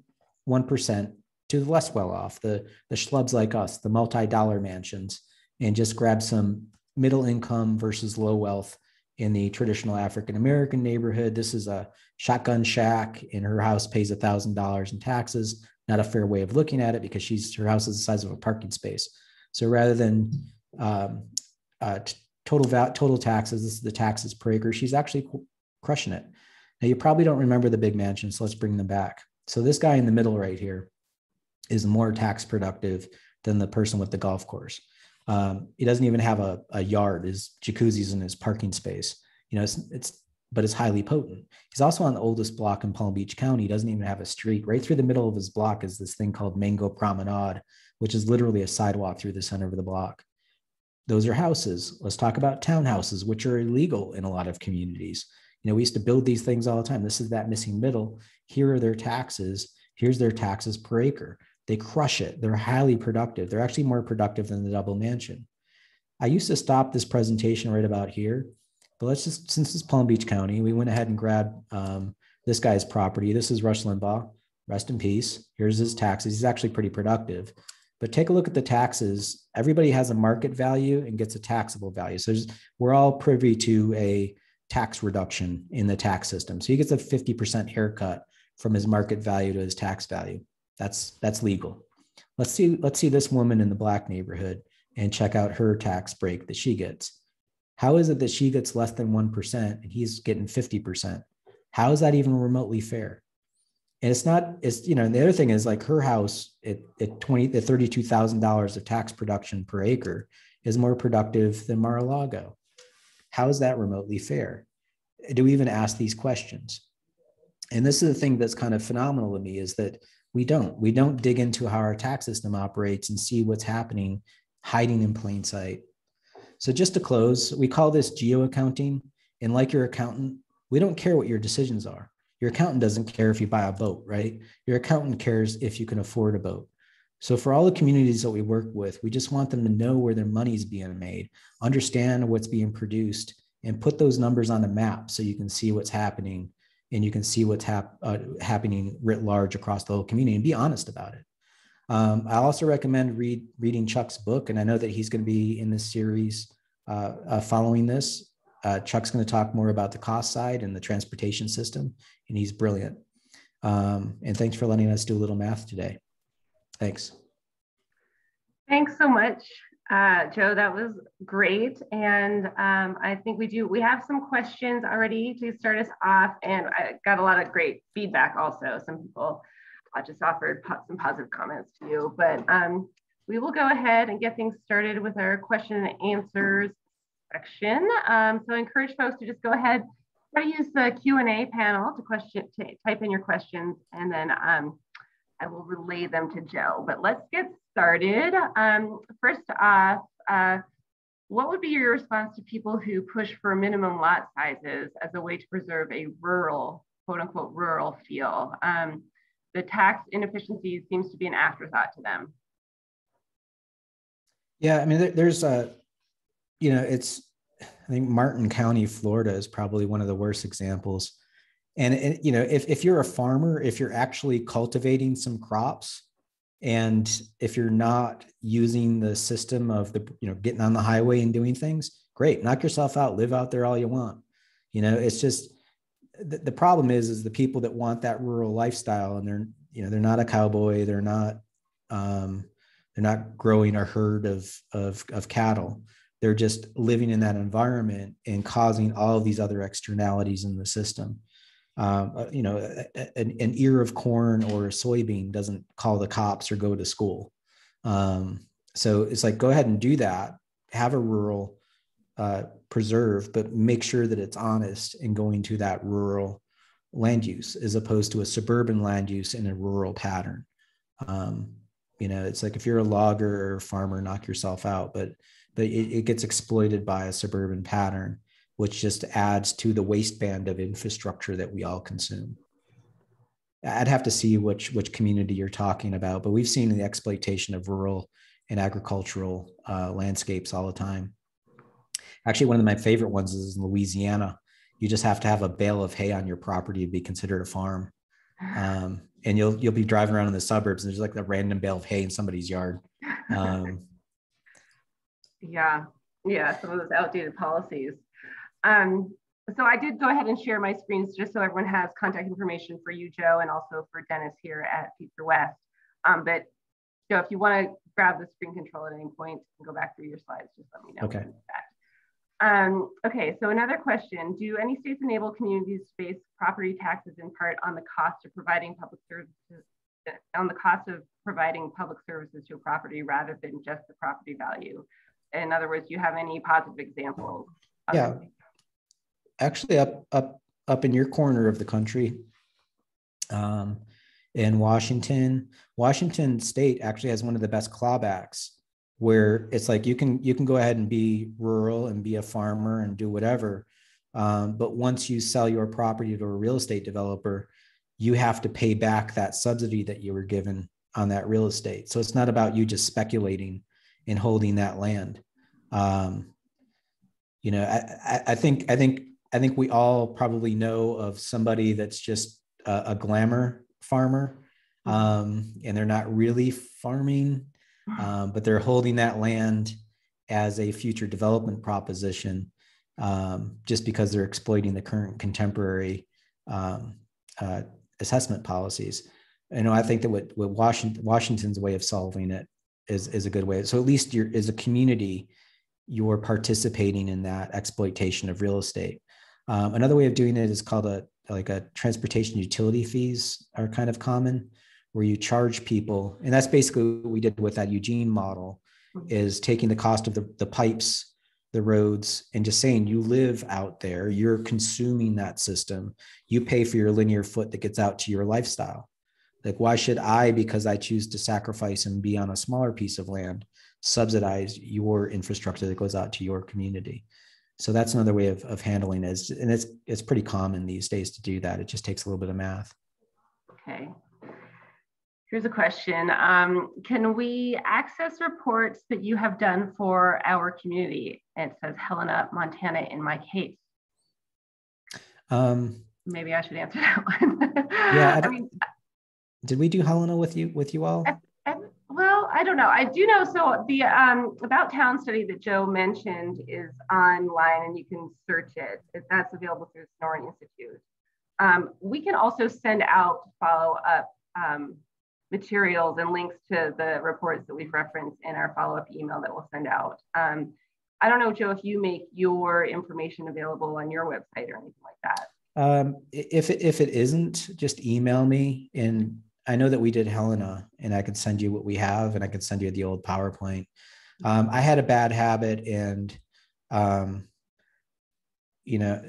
1% to the less well off, the schlubs like us, the multi-dollar mansions, and just grab some middle income versus low wealth in the traditional African-American neighborhood. This is a shotgun shack, and her house pays $1,000 in taxes. Not a fair way of looking at it because her house is the size of a parking space. So rather than total taxes, this is the taxes per acre, she's actually crushing it. Now, you probably don't remember the big mansion, so let's bring them back. So this guy in the middle right here is more tax productive than the person with the golf course. He doesn't even have a yard. His jacuzzi's in his parking space. You know, but it's highly potent. He's also on the oldest block in Palm Beach County. He doesn't even have a street. Right through the middle of his block is this thing called Mango Promenade, which is literally a sidewalk through the center of the block. Those are houses. Let's talk about townhouses, which are illegal in a lot of communities. You know, we used to build these things all the time. This is that missing middle. Here are their taxes. Here's their taxes per acre. They crush it. They're highly productive. They're actually more productive than the double mansion. I used to stop this presentation right about here, but let's just, since it's Palm Beach County, we went ahead and grabbed this guy's property. This is Rush Limbaugh, rest in peace. Here's his taxes. He's actually pretty productive, but take a look at the taxes. Everybody has a market value and gets a taxable value. So we're all privy to a tax reduction in the tax system. So he gets a 50% haircut from his market value to his tax value. That's legal. Let's see this woman in the Black neighborhood and check out her tax break that she gets. How is it that she gets less than 1% and he's getting 50%? How is that even remotely fair? And you know, and the other thing is, like, her house at $32,000 of tax production per acre is more productive than Mar-a-Lago. How is that remotely fair? Do we even ask these questions? And this is the thing that's kind of phenomenal to me, is that we don't dig into how our tax system operates and see what's happening hiding in plain sight. So just to close, we call this geo-accounting. And like your accountant, we don't care what your decisions are. Your accountant doesn't care if you buy a boat, right? Your accountant cares if you can afford a boat. So for all the communities that we work with, we just want them to know where their money is being made, understand what's being produced, and put those numbers on the map so you can see what's happening, and you can see what's happening writ large across the whole community, and be honest about it. I also recommend reading Chuck's book, and I know that he's going to be in this series following this. Chuck's going to talk more about the cost side and the transportation system, and he's brilliant. And thanks for letting us do a little math today. Thanks. Thanks so much. Joe, that was great. And I think we have some questions already to start us off. And I got a lot of great feedback also. Some people just offered some positive comments to you, but we will go ahead and get things started with our question and answers section. So I encourage folks to just go ahead, try to use the Q&A panel to type in your questions, and then I will relay them to Joe. But let's get started. First off, what would be your response to people who push for minimum lot sizes as a way to preserve a rural, quote unquote, rural feel? The tax inefficiency seems to be an afterthought to them. Yeah, I mean, there's a, I think Martin County, Florida is probably one of the worst examples. And if you're a farmer, if you're actually cultivating some crops, and if you're not using the system of getting on the highway and doing things, great, knock yourself out, live out there all you want. It's just, the problem is the people that want that rural lifestyle, and they're not a cowboy, they're not growing a herd of cattle. They're just living in that environment and causing all of these other externalities in the system. An ear of corn or a soybean doesn't call the cops or go to school. So it's like, go ahead and do that, have a rural preserve, but make sure that it's honest in going to that rural land use as opposed to a suburban land use in a rural pattern. It's like, if you're a logger or a farmer, knock yourself out, but it gets exploited by a suburban pattern, which just adds to the waistband of infrastructure that we all consume. I'd have to see which community you're talking about, but we've seen the exploitation of rural and agricultural landscapes all the time. Actually, one of my favorite ones is in Louisiana. You just have to have a bale of hay on your property to be considered a farm. And you'll be driving around in the suburbs and there's like a random bale of hay in somebody's yard. Yeah, some of those outdated policies. So I did go ahead and share my screens just so everyone has contact information for you, Joe, and also for Dennis here at Future West. But Joe, if you want to grab the screen control at any point and go back through your slides, just let me know. Okay. Okay, so another question. Do any states enable communities to base property taxes in part on the cost of providing public services, to a property rather than just the property value? In other words, do you have any positive examples? Yeah, actually up in your corner of the country, in Washington State actually has one of the best clawbacks, where it's like you can go ahead and be rural and be a farmer and do whatever, but once you sell your property to a real estate developer, you have to pay back that subsidy that you were given on that real estate. So it's not about you just speculating and holding that land. I think we all probably know of somebody that's just a glamour farmer, and they're not really farming, but they're holding that land as a future development proposition, just because they're exploiting the current contemporary assessment policies. I think that what Washington's way of solving it is a good way. So at least as a community, you're participating in that exploitation of real estate. Another way of doing it is called a transportation utility fees are kind of common, where you charge people. And that's basically what we did with that Eugene model, is taking the cost of the pipes, the roads, and just saying, you live out there, you're consuming that system, you pay for your linear foot that gets out to your lifestyle. Like, why should I, because I choose to sacrifice and be on a smaller piece of land, subsidize your infrastructure that goes out to your community? So that's another way of handling it. And it's pretty common these days to do that. It just takes a little bit of math. Okay. Here's a question. Can we access reports that you have done for our community? It says Helena, Montana in my case. Maybe I should answer that one. Yeah. Did we do Helena with you all? Well, I don't know. I do know. So the About Town study that Joe mentioned is online, and you can search it. That's available through the Snoring Institute. We can also send out follow-up materials and links to the reports that we've referenced in our follow-up email that we'll send out. I don't know, Joe, if you make your information available on your website or anything like that. If it isn't, just email me. And I know that we did Helena, and I could send you what we have, and I could send you the old PowerPoint. I had a bad habit, and you know,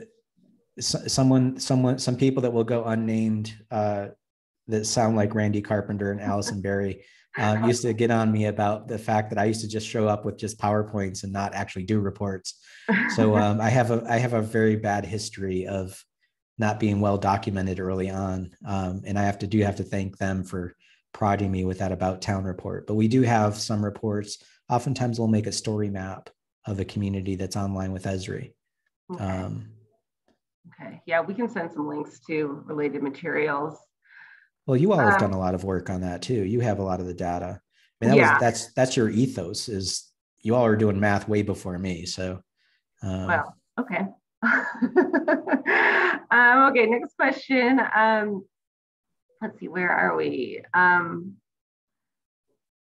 some people that will go unnamed that sound like Randy Carpenter and Allison Berry used to get on me about the fact that I used to just show up with just PowerPoints and not actually do reports. So I have a very bad history of not being well documented early on, and I have to thank them for prodding me with that About Town report. But we do have some reports. Oftentimes we'll make a story map of a community that's online with Esri. Okay. Okay. Yeah, we can send some links to related materials. Well, you all have done a lot of work on that too. You have a lot of the data. I mean, that's your ethos, is you all are doing math way before me. So, well, okay. Okay, next question. Let's see, where are we?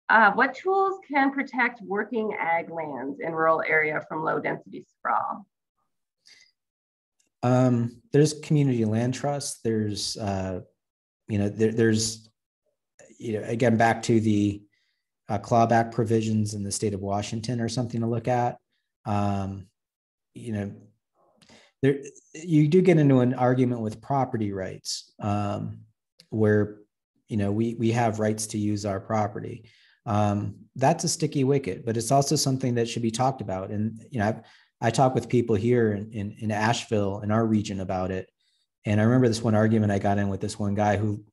What tools can protect working ag lands in rural area from low density sprawl? There's community land trusts. There's, there's, again, back to the clawback provisions in the state of Washington or something to look at. There, you do get into an argument with property rights, where, we have rights to use our property. That's a sticky wicket, but it's also something that should be talked about. And, I talk with people here in Asheville, in our region, about it. And I remember this one argument I got in with this one guy who,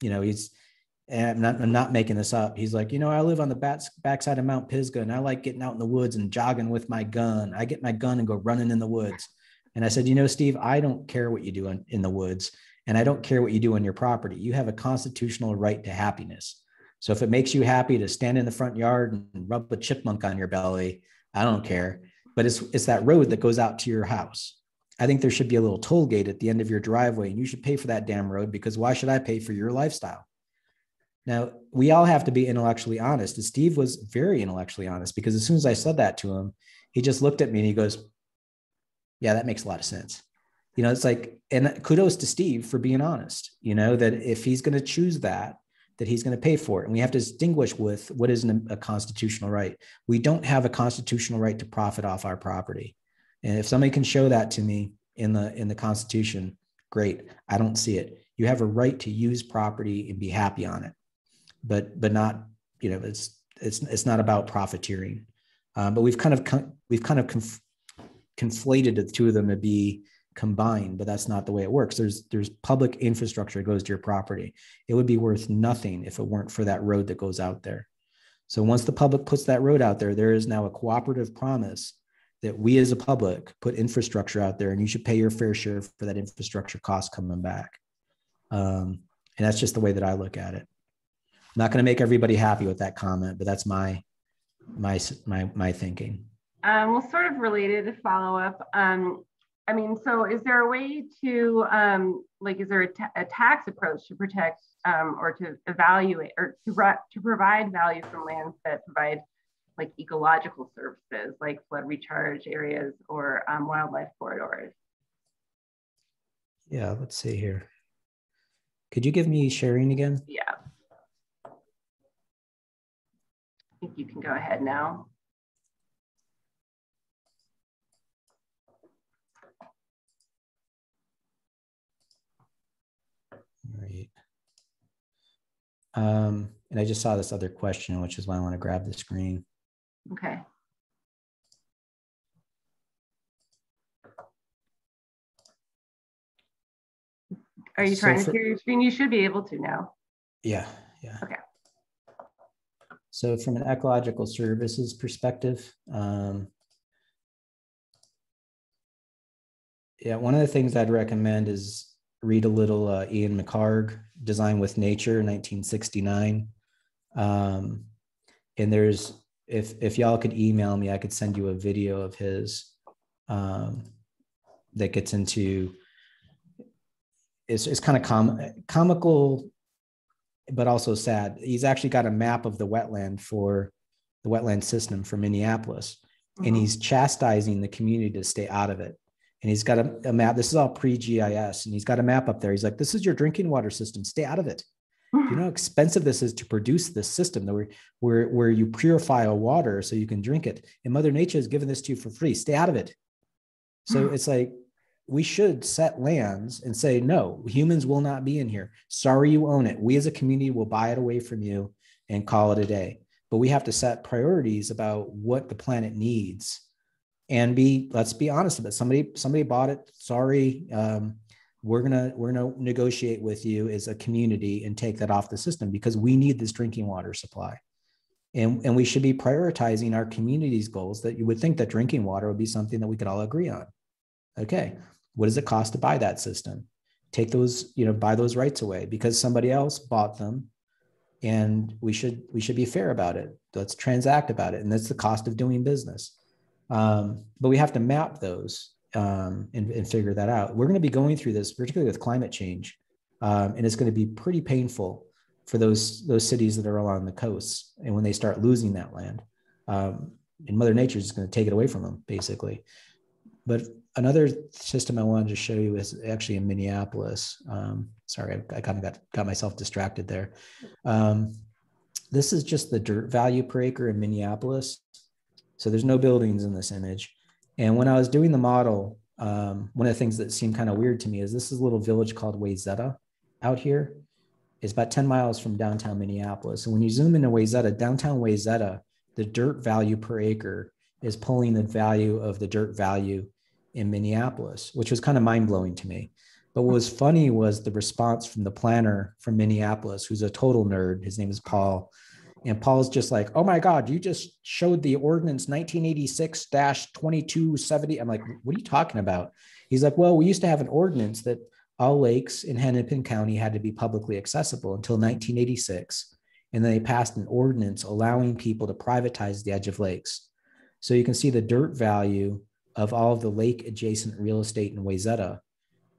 and I'm not making this up. He's like, I live on the backside of Mount Pisgah, and I like getting out in the woods and jogging with my gun. I get my gun and go running in the woods. And I said, Steve, I don't care what you do in the woods, and I don't care what you do on your property. You have a constitutional right to happiness. So if it makes you happy to stand in the front yard and rub a chipmunk on your belly, I don't care. But it's that road that goes out to your house. I think there should be a little toll gate at the end of your driveway, and you should pay for that damn road, because why should I pay for your lifestyle? Now, we all have to be intellectually honest. And Steve was very intellectually honest, because as soon as I said that to him, he just looked at me and he goes, yeah, that makes a lot of sense. It's like, and kudos to Steve for being honest, that if he's going to choose that he's going to pay for it. And we have to distinguish with what is a constitutional right. We don't have a constitutional right to profit off our property. And if somebody can show that to me in the Constitution, great. I don't see it. You have a right to use property and be happy on it, but not, it's not about profiteering. But we've kind of conflated the two of them to be combined, but that's not the way it works. There's public infrastructure that goes to your property. It would be worth nothing if it weren't for that road that goes out there. So once the public puts that road out there, there is now a cooperative promise that we as a public put infrastructure out there, and you should pay your fair share for that infrastructure cost coming back. And that's just the way that I look at it. I'm not going to make everybody happy with that comment, but that's my thinking. Well, sort of related to follow up. So is there a way to, is there a tax approach to protect or to evaluate or to provide value from lands that provide like ecological services, like flood recharge areas or wildlife corridors? Yeah, let's see here. Could you give me sharing again? Yeah. I think you can go ahead now. Right. And I just saw this other question, which is why I want to grab the screen. Okay. Are you trying to share your screen? You should be able to now. Yeah. Okay. So from an ecological services perspective, one of the things I'd recommend is read a little Ian McHarg, Design with Nature, 1969. And there's, if y'all could email me, I could send you a video of his that gets into, it's kind of comical but also sad. He's actually got a map of the wetland system for Minneapolis, and he's chastising the community to stay out of it. And he's got a map. This is all pre-GIS, and he's got a map up there. He's like, this is your drinking water system. Stay out of it. Do you know how expensive this is to produce this system where you purify a water so you can drink it? And Mother Nature has given this to you for free. Stay out of it. So it's like, we should set lands and say, no, humans will not be in here. Sorry, you own it. We as a community will buy it away from you and call it a day. But we have to set priorities about what the planet needs and let's be honest about it. Somebody bought it. Sorry. We're gonna negotiate with you as a community and take that off the system because we need this drinking water supply. And we should be prioritizing our community's goals. That you would think that drinking water would be something that we could all agree on. Okay, what does it cost to buy that system? Take those, buy those rights away because somebody else bought them, and we should be fair about it. Let's transact about it, and that's the cost of doing business. But we have to map those and figure that out. We're going to be going through this, particularly with climate change, and it's going to be pretty painful for those cities that are along the coasts, and when they start losing that land, and Mother Nature is going to take it away from them, basically. But another system I wanted to show you is actually in Minneapolis. Sorry, I kind of got myself distracted there. This is just the dirt value per acre in Minneapolis. So there's no buildings in this image. And when I was doing the model, one of the things that seemed kind of weird to me is this is a little village called Wayzata out here. It's about 10 miles from downtown Minneapolis. And when you zoom into Wayzata, downtown Wayzata, the dirt value per acre is pulling the value of the dirt value in Minneapolis, which was kind of mind-blowing to me. But what was funny was the response from the planner from Minneapolis, who's a total nerd. His name is Paul. And Paul's just like, oh my God, you just showed the ordinance 1986-2270. I'm like, what are you talking about? He's like, well, we used to have an ordinance that all lakes in Hennepin County had to be publicly accessible until 1986. And then they passed an ordinance allowing people to privatize the edge of lakes. So you can see the dirt value of all of the lake adjacent real estate in Wayzata.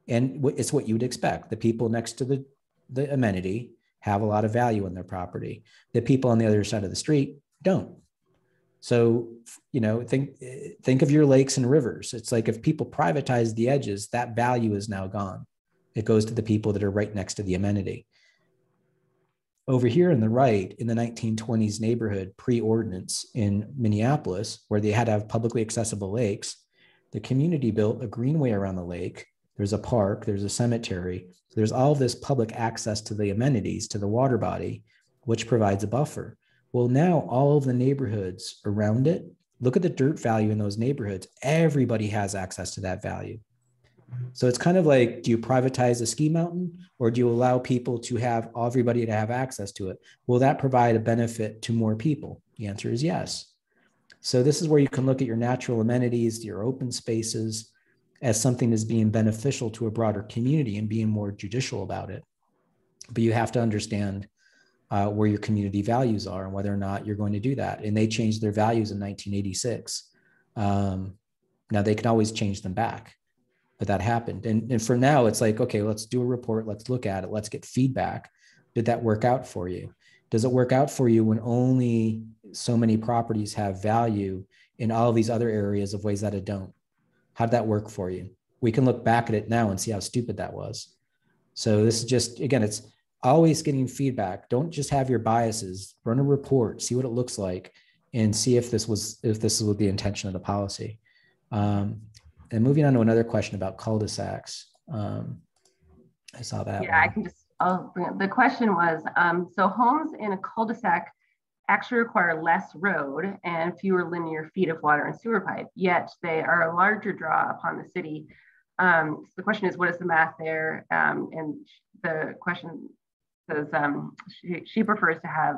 And it's what you would expect. The people next to the amenity have a lot of value in their property. The people on the other side of the street don't. So, think of your lakes and rivers. It's like if people privatize the edges, that value is now gone. It goes to the people that are right next to the amenity. Over here on the right, in the 1920s neighborhood pre-ordinance in Minneapolis, where they had to have publicly accessible lakes, the community built a greenway around the lake. There's a park, there's a cemetery. So there's all of this public access to the amenities, to the water body, which provides a buffer. Well, now all of the neighborhoods around it, look at the dirt value in those neighborhoods. Everybody has access to that value. So it's kind of like, do you privatize a ski mountain or do you allow people to have everybody to have access to it? Will that provide a benefit to more people? The answer is yes. So this is where you can look at your natural amenities, your open spaces as something that's being beneficial to a broader community and being more judicial about it. But you have to understand where your community values are and whether or not you're going to do that. And they changed their values in 1986. Now they can always change them back, but that happened. And for now, it's like, okay, let's do a report. Let's look at it. Let's get feedback. Did that work out for you? Does it work out for you when only so many properties have value in all of these other areas of ways that it don't? How'd that work for you? We can look back at it now and see how stupid that was. So this is just, again, it's always getting feedback. Don't just have your biases. Run a report, see what it looks like, and see if this was the intention of the policy. And moving on to another question about cul-de-sacs. I saw that. Yeah, I can just, I'll bring up. The question was, so homes in a cul-de-sac actually require less road and fewer linear feet of water and sewer pipe, yet they are a larger draw upon the city. So the question is, what is the math there? And the question says she prefers to have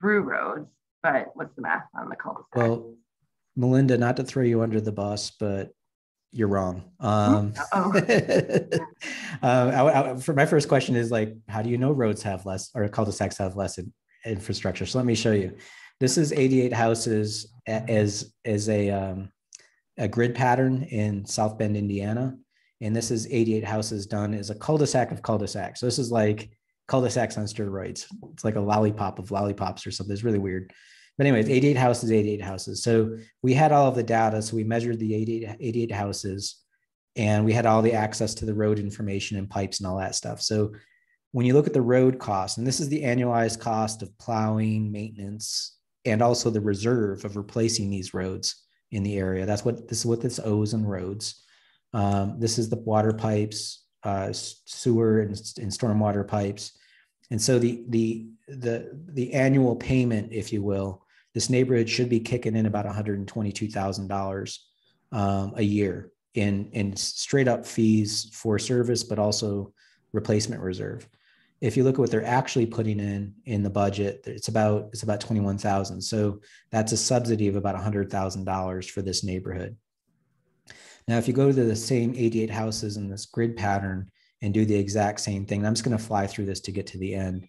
through roads, but what's the math on the cul-de-sac? Well, Melinda, not to throw you under the bus, but you're wrong. For my first question is like, how do you know roads have less or cul-de-sacs have less infrastructure? So let me show you. This is 88 houses as a grid pattern in South Bend, Indiana. And this is 88 houses done as a cul-de-sac of cul-de-sacs. So this is like cul-de-sacs on steroids. It's like a lollipop of lollipops or something. It's really weird. But anyways, 88 houses, 88 houses. So we had all of the data. So we measured the 88 houses, and we had all the access to the road information and pipes and all that stuff. So when you look at the road cost, and this is the annualized cost of plowing, maintenance, and also the reserve of replacing these roads in the area. This is what this owes in roads. This is the water pipes, sewer and stormwater pipes. And so the annual payment, if you will, this neighborhood should be kicking in about $122,000 a year in straight up fees for service, but also replacement reserve. If you look at what they're actually putting in the budget, it's about $21,000. So that's a subsidy of about $100,000 for this neighborhood. Now, if you go to the same 88 houses in this grid pattern and do the exact same thing, I'm just going to fly through this to get to the end.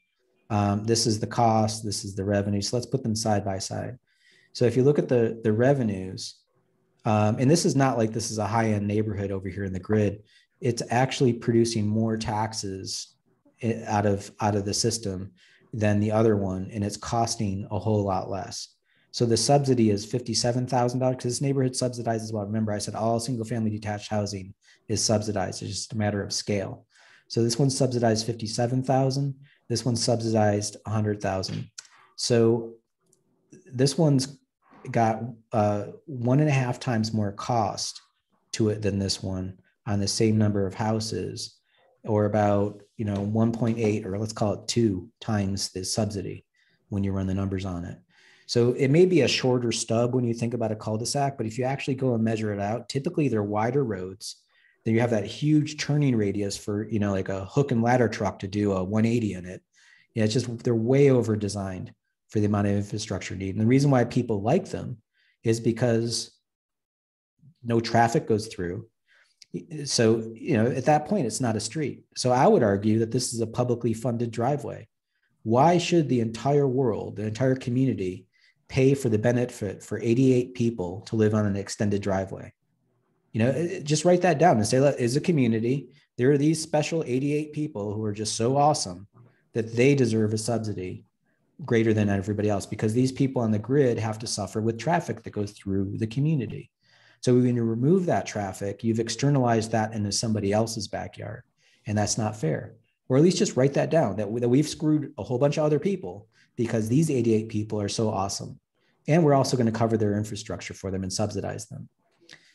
This is the cost, this is the revenue. So let's put them side by side. So if you look at the revenues, and this is not like this is a high-end neighborhood over here in the grid, it's actually producing more taxes out of the system than the other one, and it's costing a whole lot less. So the subsidy is $57,000 because this neighborhood subsidizes, well, remember I said all single family detached housing is subsidized. It's just a matter of scale. So this one's subsidized $57,000. This one's subsidized $100,000. So this one's got 1.5 times more cost to it than this one on the same number of houses, or about 1.8, or let's call it 2 times the subsidy when you run the numbers on it. So it may be a shorter stub when you think about a cul-de-sac, but if you actually go and measure it out, typically they're wider roads. Then you have that huge turning radius for, like a hook and ladder truck to do a 180 in it. Yeah, it's just, they're way over designed for the amount of infrastructure need. And the reason why people like them is because no traffic goes through. So, at that point, it's not a street. So I would argue that this is a publicly funded driveway. Why should the entire world, the entire community, pay for the benefit for 88 people to live on an extended driveway? Just write that down and say, look, as a community, there are these special 88 people who are just so awesome that they deserve a subsidy greater than everybody else, because these people on the grid have to suffer with traffic that goes through the community. So when you remove that traffic, you've externalized that into somebody else's backyard, and that's not fair. Or at least just write that down, that we've screwed a whole bunch of other people because these 88 people are so awesome. And we're also going to cover their infrastructure for them and subsidize them.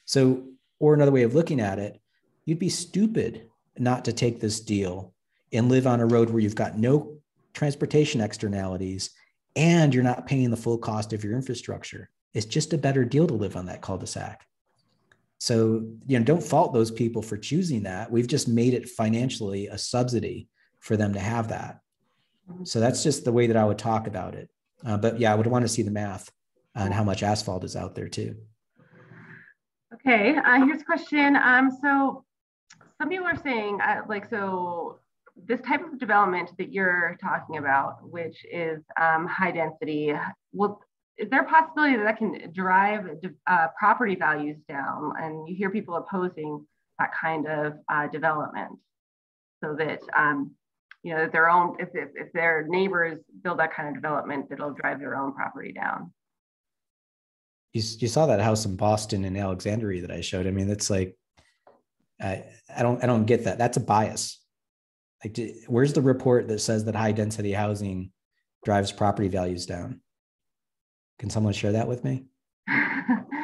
So, or another way of looking at it, you'd be stupid not to take this deal and live on a road where you've got no transportation externalities and you're not paying the full cost of your infrastructure. It's just a better deal to live on that cul-de-sac. So, don't fault those people for choosing that. We've just made it financially a subsidy for them to have that. So that's just the way that I would talk about it. But yeah, I would want to see the math on how much asphalt is out there too. Okay, here's a question. So some people are saying, so this type of development that you're talking about, which is high density, is there a possibility that can drive property values down? And you hear people opposing that kind of development, so that that their own, if their neighbors build that kind of development, it'll drive their own property down. You saw that house in Boston and Alexandria that I showed. I mean, it's like, I don't get that. That's a bias. Like, where's the report that says that high density housing drives property values down? Can someone share that with me?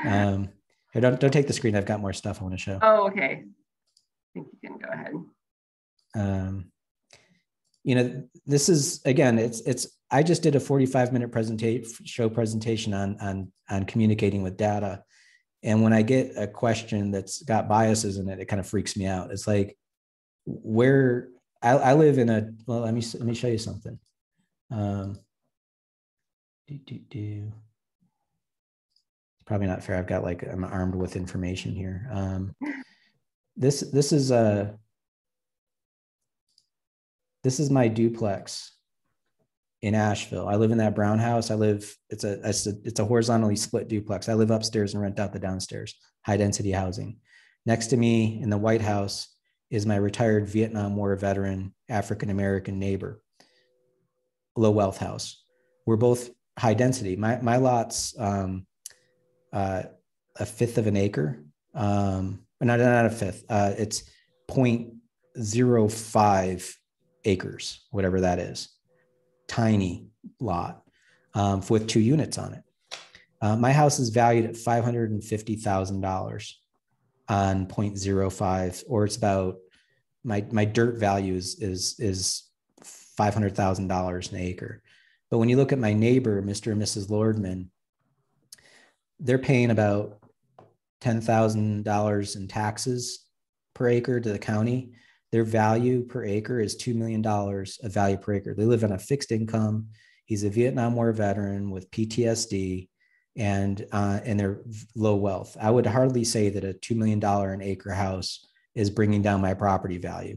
Don't take the screen. I've got more stuff I want to show. Oh, okay. I think you can go ahead. This is, again, I just did a 45-minute presentation on communicating with data. And when I get a question that's got biases in it, it kind of freaks me out. It's like, where I live in a, well, let me show you something. It's probably not fair. I've got I'm armed with information here. This is my duplex in Asheville. I live in that brown house. It's a horizontally split duplex. I live upstairs and rent out the downstairs, high density housing. Next to me in the White House is my retired Vietnam War veteran African-American neighbor. low wealth house. We're both high density. My lot's a fifth of an acre. Not a fifth. It's 0.05 acres, whatever that is. Tiny lot with 2 units on it. My house is valued at $550,000 on 0.05, or it's about my dirt value is $500,000 an acre. But when you look at my neighbor, Mr. and Mrs. Lordman, they're paying about $10,000 in taxes per acre to the county. Their value per acre is $2 million of value per acre. They live on a fixed income. He's a Vietnam War veteran with PTSD, and they're low wealth. I would hardly say that a $2 million an acre house is bringing down my property value.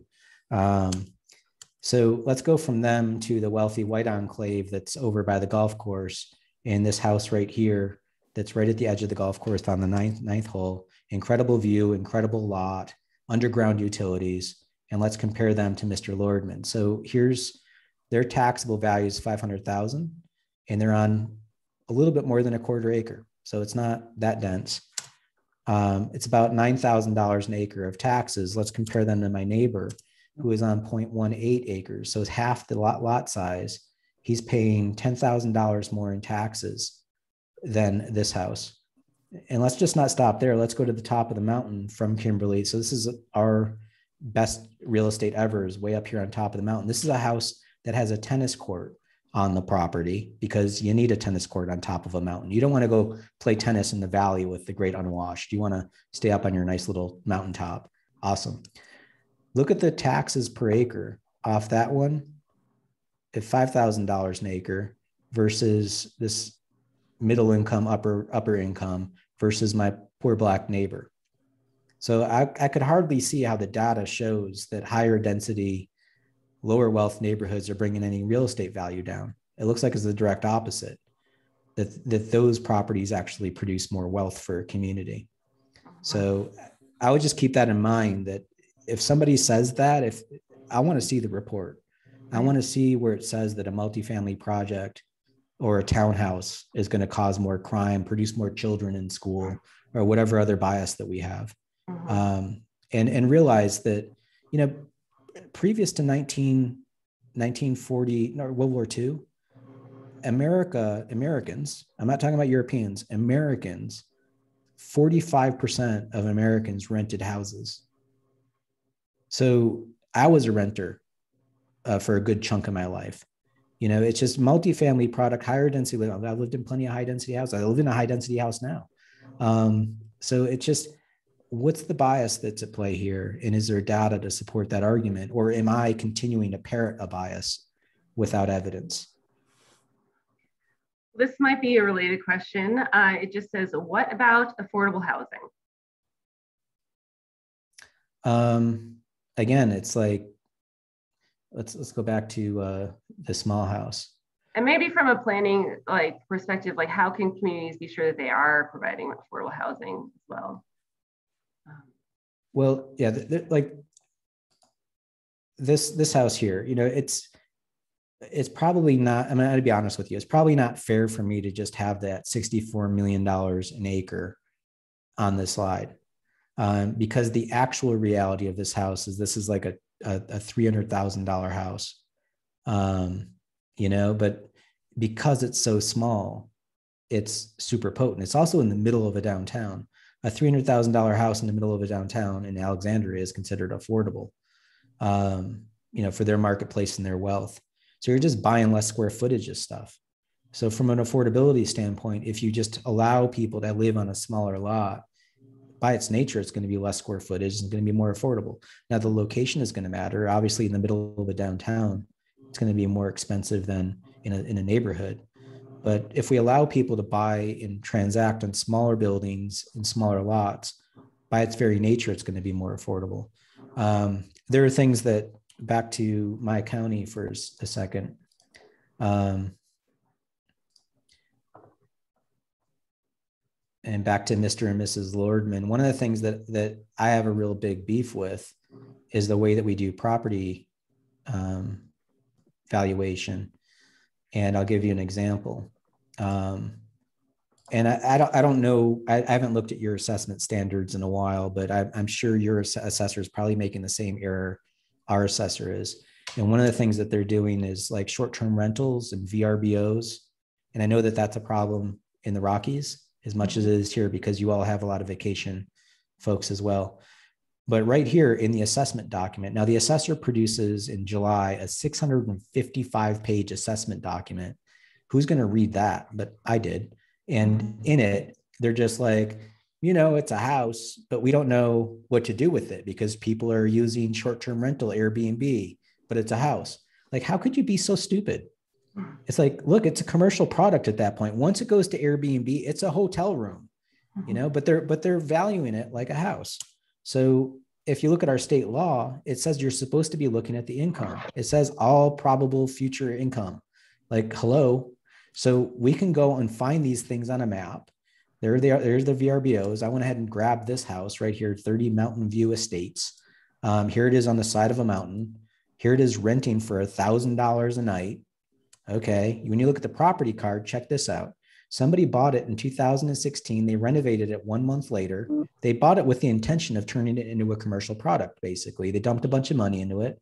So let's go from them to the wealthy white enclave that's over by the golf course, and this house right here that's right at the edge of the golf course on the ninth hole. Incredible view, incredible lot, underground utilities, and let's compare them to Mr. Lordman. So here's their taxable value is $500,000, and they're on a little bit more than a quarter acre. So it's not that dense. It's about $9,000 an acre of taxes. Let's compare them to my neighbor, who is on 0.18 acres. So it's half the lot size. He's paying $10,000 more in taxes than this house. And let's just not stop there. Let's go to the top of the mountain from Kimberly. So this is our best real estate ever, is way up here on top of the mountain. This is a house that has a tennis court on the property, because you need a tennis court on top of a mountain. You don't want to go play tennis in the valley with the great unwashed. You want to stay up on your nice little mountaintop. Awesome. Look at the taxes per acre off that one at $5,000 an acre versus this middle income, upper income versus my poor Black neighbor. So I could hardly see how the data shows that higher density, lower wealth neighborhoods are bringing any real estate value down. It looks like it's the direct opposite, that those properties actually produce more wealth for a community. So I would just keep that in mind, that if somebody says that, if I want to see the report, I want to see where it says that a multifamily project or a townhouse is going to cause more crime, produce more children in school, or whatever other bias that we have. And realize that, previous to 1940, or World War II, Americans, I'm not talking about Europeans, Americans, 45% of Americans rented houses. So I was a renter for a good chunk of my life. It's just multifamily product, higher density. I've lived in plenty of high density houses. I live in a high density house now. So it's just, what's the bias that's at play here? And is there data to support that argument? Or am I continuing to parrot a bias without evidence? This might be a related question. It just says, what about affordable housing? Again, it's like, let's go back to the small house. And maybe from a planning perspective, how can communities be sure that they are providing affordable housing as well? Well, yeah, like this house here, it's probably not, I'm going to be honest with you, it's probably not fair for me to just have that $64 million an acre on this slide, because the actual reality of this house is this is like a $300,000 house, but because it's so small, it's super potent. It's also in the middle of a downtown. A $300,000 house in the middle of a downtown in Alexandria is considered affordable, for their marketplace and their wealth. So you're just buying less square footage of stuff. So from an affordability standpoint, if you just allow people to live on a smaller lot, by its nature, it's going to be less square footage. It's going to be more affordable. Now, the location is going to matter. Obviously, in the middle of a downtown, it's going to be more expensive than in a neighborhood. But if we allow people to buy and transact on smaller buildings and smaller lots, by its very nature, it's going to be more affordable. There are things that, back to my county for a second. And back to Mr. and Mrs. Lordman, one of the things that I have a real big beef with is the way that we do property valuation. And I'll give you an example. And I don't know, I haven't looked at your assessment standards in a while, but I'm sure your assessor is probably making the same error our assessor is. And one of the things that they're doing is like short-term rentals and VRBOs. And I know that that's a problem in the Rockies as much as it is here, because you all have a lot of vacation folks as well. But right here in the assessment document, now the assessor produces in July a 655-page assessment document. Who's going to read that? But I did. And in it, they're just like, it's a house, but we don't know what to do with it because people are using short-term rental Airbnb, but it's a house. Like, how could you be so stupid? It's like, look, it's a commercial product at that point. Once it goes to Airbnb, it's a hotel room, but they're valuing it like a house. So if you look at our state law, it says you're supposed to be looking at the income. It says all probable future income. Like, hello. So we can go and find these things on a map. There they are. There's the VRBOs. I went ahead and grabbed this house right here, 30 Mountain View Estates. Here it is on the side of a mountain. Here it is renting for $1,000 a night. Okay. When you look at the property card, check this out. Somebody bought it in 2016. They renovated it 1 month later. They bought it with the intention of turning it into a commercial product. Basically, they dumped a bunch of money into it.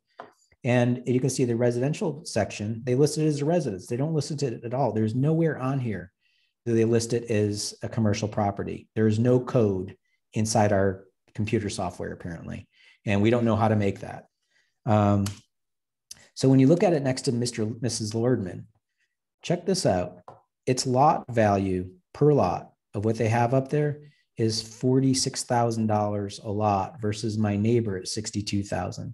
And you can see the residential section, they listed it as a residence. They don't list it at all. There's nowhere on here that they list it as a commercial property. There is no code inside our computer software, apparently. And we don't know how to make that. So when you look at it next to Mrs. Lordman, check this out. Its lot value per lot of what they have up there is $46,000 a lot versus my neighbor at $62,000.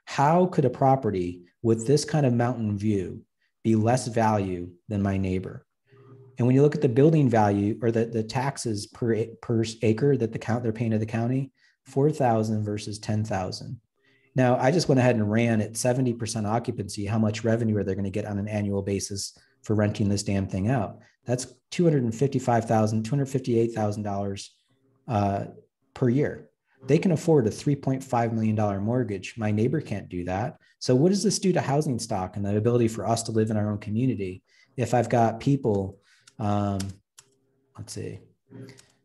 How could a property with this kind of mountain view be less value than my neighbor? And when you look at the building value or the taxes per acre that they're paying to the county, $4,000 versus $10,000. Now, I just went ahead and ran at 70% occupancy. How much revenue are they going to get on an annual basis for renting this damn thing out? That's $258,000 per year. They can afford a $3.5 million mortgage. My neighbor can't do that. So what does this do to housing stock and the ability for us to live in our own community? If I've got people, let's see,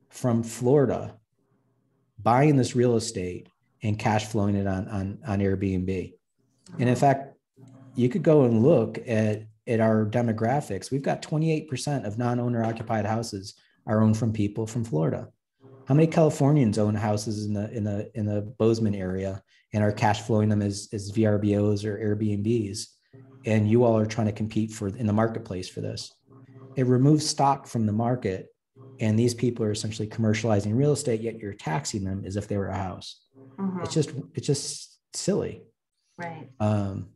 from Florida buying this real estate and cash flowing it on Airbnb. And in fact, you could go and look at our demographics. We've got 28% of non-owner occupied houses are owned from people from Florida. How many Californians own houses in the Bozeman area and are cash flowing them as VRBOs or Airbnbs? And you all are trying to compete in the marketplace for this. It removes stock from the market, and these people are essentially commercializing real estate, yet you're taxing them as if they were a house. Mm-hmm. It's just silly. Right. Well,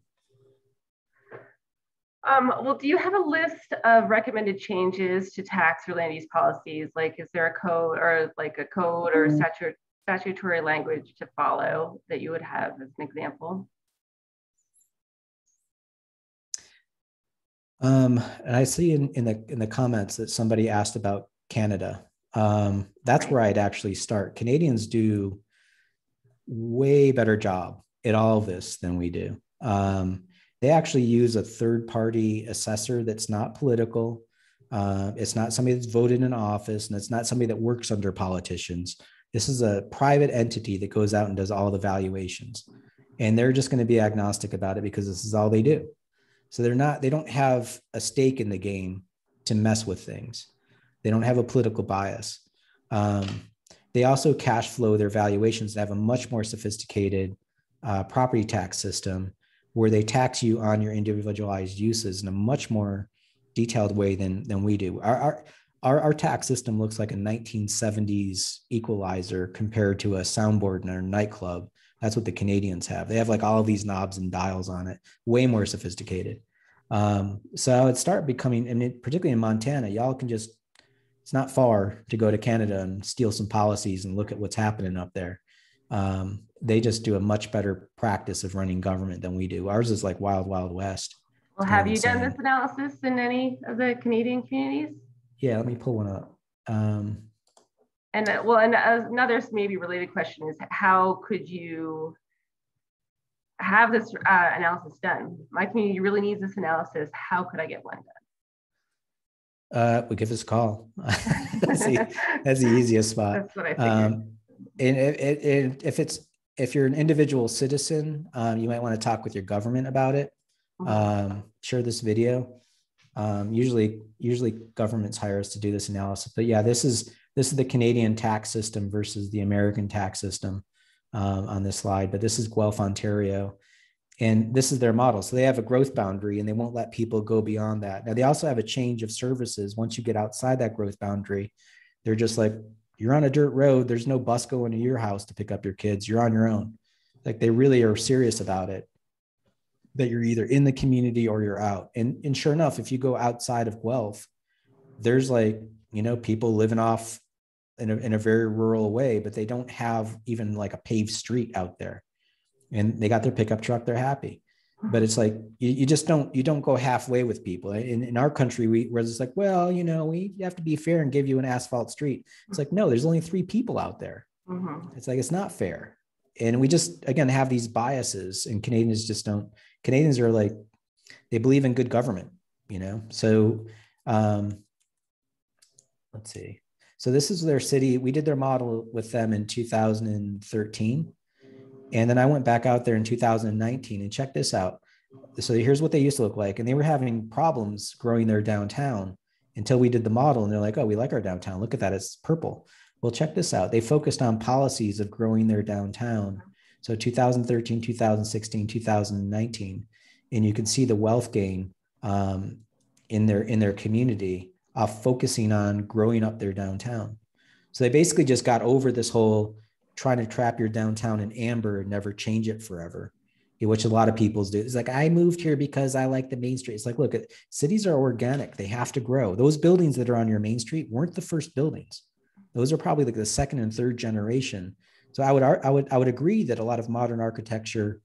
do you have a list of recommended changes to tax or land use policies? Like, is there a code or statutory language to follow that you would have as an example? And I see in the comments that somebody asked about Canada. That's where I'd actually start. Canadians do way better job at all of this than we do. They actually use a third-party assessor that's not political. It's not somebody that's voted in office, and it's not somebody that works under politicians. This is a private entity that goes out and does all the valuations. And they're just going to be agnostic about it because this is all they do. So they don't have a stake in the game to mess with things. They don't have a political bias. They also cash flow their valuations to have a much more sophisticated property tax system where they tax you on your individualized uses in a much more detailed way than we do. Our tax system looks like a 1970s equalizer compared to a soundboard in a nightclub. That's what the Canadians have. They have like all of these knobs and dials on it, way more sophisticated. So I would start becoming, and particularly in Montana, y'all can just, it's not far to go to Canada and steal some policies and look at what's happening up there. They just do a much better practice of running government than we do. Ours is like wild, wild west. Well, have you done this analysis in any of the Canadian communities? Yeah, let me pull one up. And another maybe related question is, how could you have this analysis done? My community really needs this analysis. How could I get one done? We give us a call. That's the easiest spot. That's what I figured. And if you're an individual citizen, you might want to talk with your government about it. Share this video. Usually governments hire us to do this analysis. But yeah, this is the Canadian tax system versus the American tax system on this slide. But this is Guelph, Ontario. And this is their model. So they have a growth boundary and they won't let people go beyond that. Now, they also have a change of services. Once you get outside that growth boundary, they're just like, you're on a dirt road. There's no bus going to your house to pick up your kids. You're on your own. Like, they really are serious about it, that you're either in the community or you're out. And sure enough, if you go outside of Guelph, there's like, people living off in a very rural way, but they don't have even like a paved street out there. And they got their pickup truck, they're happy. But it's like, you don't go halfway with people. In our country, we're just like, well, we have to be fair and give you an asphalt street. It's like, no, there's only 3 people out there. It's like, it's not fair. And we just, again, have these biases, and Canadians just don't. Canadians are like, they believe in good government, So let's see. So this is their city. We did their model with them in 2013. And then I went back out there in 2019 and check this out. So here's what they used to look like. And they were having problems growing their downtown until we did the model. And they're like, oh, we like our downtown. Look at that. It's purple. Well, check this out. They focused on policies of growing their downtown. So 2013, 2016, 2019. And you can see the wealth gain in their community of focusing on growing up their downtown. So they basically just got over this whole trying to trap your downtown in amber and never change it forever, which a lot of people do. It's like, I moved here because I like the main street. It's like, look, cities are organic. They have to grow. Those buildings that are on your main street weren't the first buildings. Those are probably like the second and third generation. So I would agree that a lot of modern architecture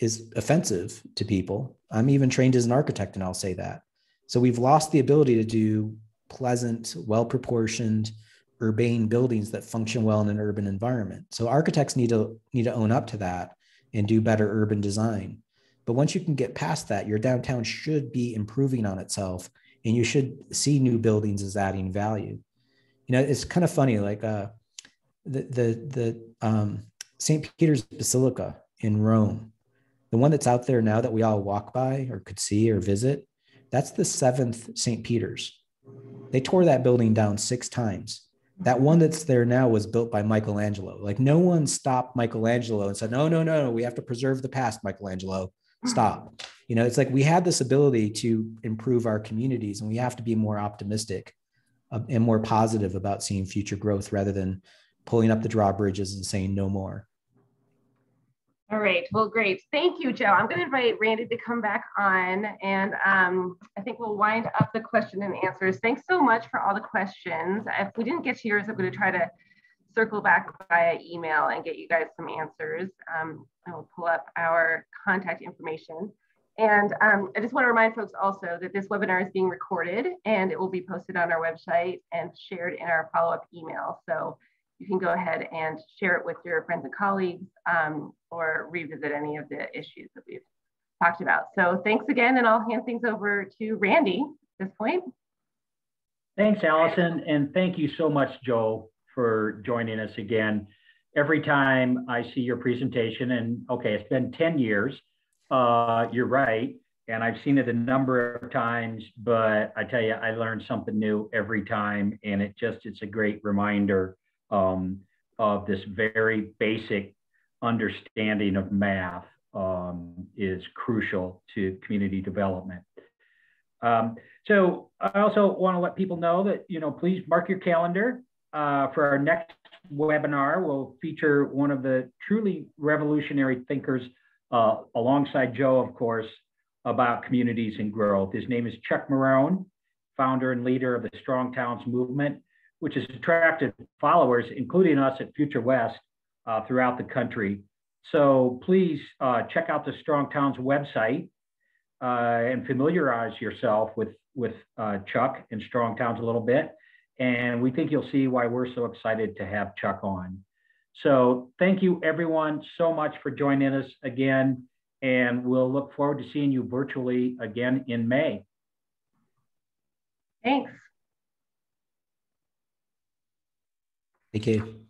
is offensive to people. I'm even trained as an architect, and I'll say that. So we've lost the ability to do pleasant, well-proportioned, urbane buildings that function well in an urban environment. So architects need to own up to that and do better urban design. But once you can get past that, your downtown should be improving on itself, and you should see new buildings as adding value. It's kind of funny, like the St. Peter's Basilica in Rome, the one that's out there now that we all walk by or could see or visit, that's the 7th St. Peter's. They tore that building down 6 times. That one that's there now was built by Michelangelo. Like, no one stopped Michelangelo and said, no, we have to preserve the past, Michelangelo. Stop. It's like, we had this ability to improve our communities, and we have to be more optimistic and more positive about seeing future growth rather than pulling up the drawbridges and saying no more. All right, well, great. Thank you, Joe. I'm going to invite Randy to come back on, and I think we'll wind up the question and answers. Thanks so much for all the questions. If we didn't get to yours, I'm going to try to circle back via email and get you guys some answers. I will pull up our contact information. And I just want to remind folks also that this webinar is being recorded, and it will be posted on our website and shared in our follow-up email. So you can go ahead and share it with your friends and colleagues, or revisit any of the issues that we've talked about. So thanks again, and I'll hand things over to Randy at this point. Thanks, Allison, and thank you so much, Joe, for joining us again. Every time I see your presentation, and okay, it's been 10 years, you're right, and I've seen it a number of times, but I tell you, I learn something new every time, and it's a great reminder of this very basic understanding of math is crucial to community development. So I also want to let people know that, please mark your calendar for our next webinar. We'll feature one of the truly revolutionary thinkers alongside Joe, of course, about communities and growth. His name is Chuck Marohn, founder and leader of the Strong Towns movement, which has attracted followers, including us at Future West, throughout the country. So please check out the Strong Towns website and familiarize yourself with Chuck and Strong Towns a little bit. And we think you'll see why we're so excited to have Chuck on. So thank you, everyone, so much for joining us again. And we'll look forward to seeing you virtually again in May. Thanks. Thank you.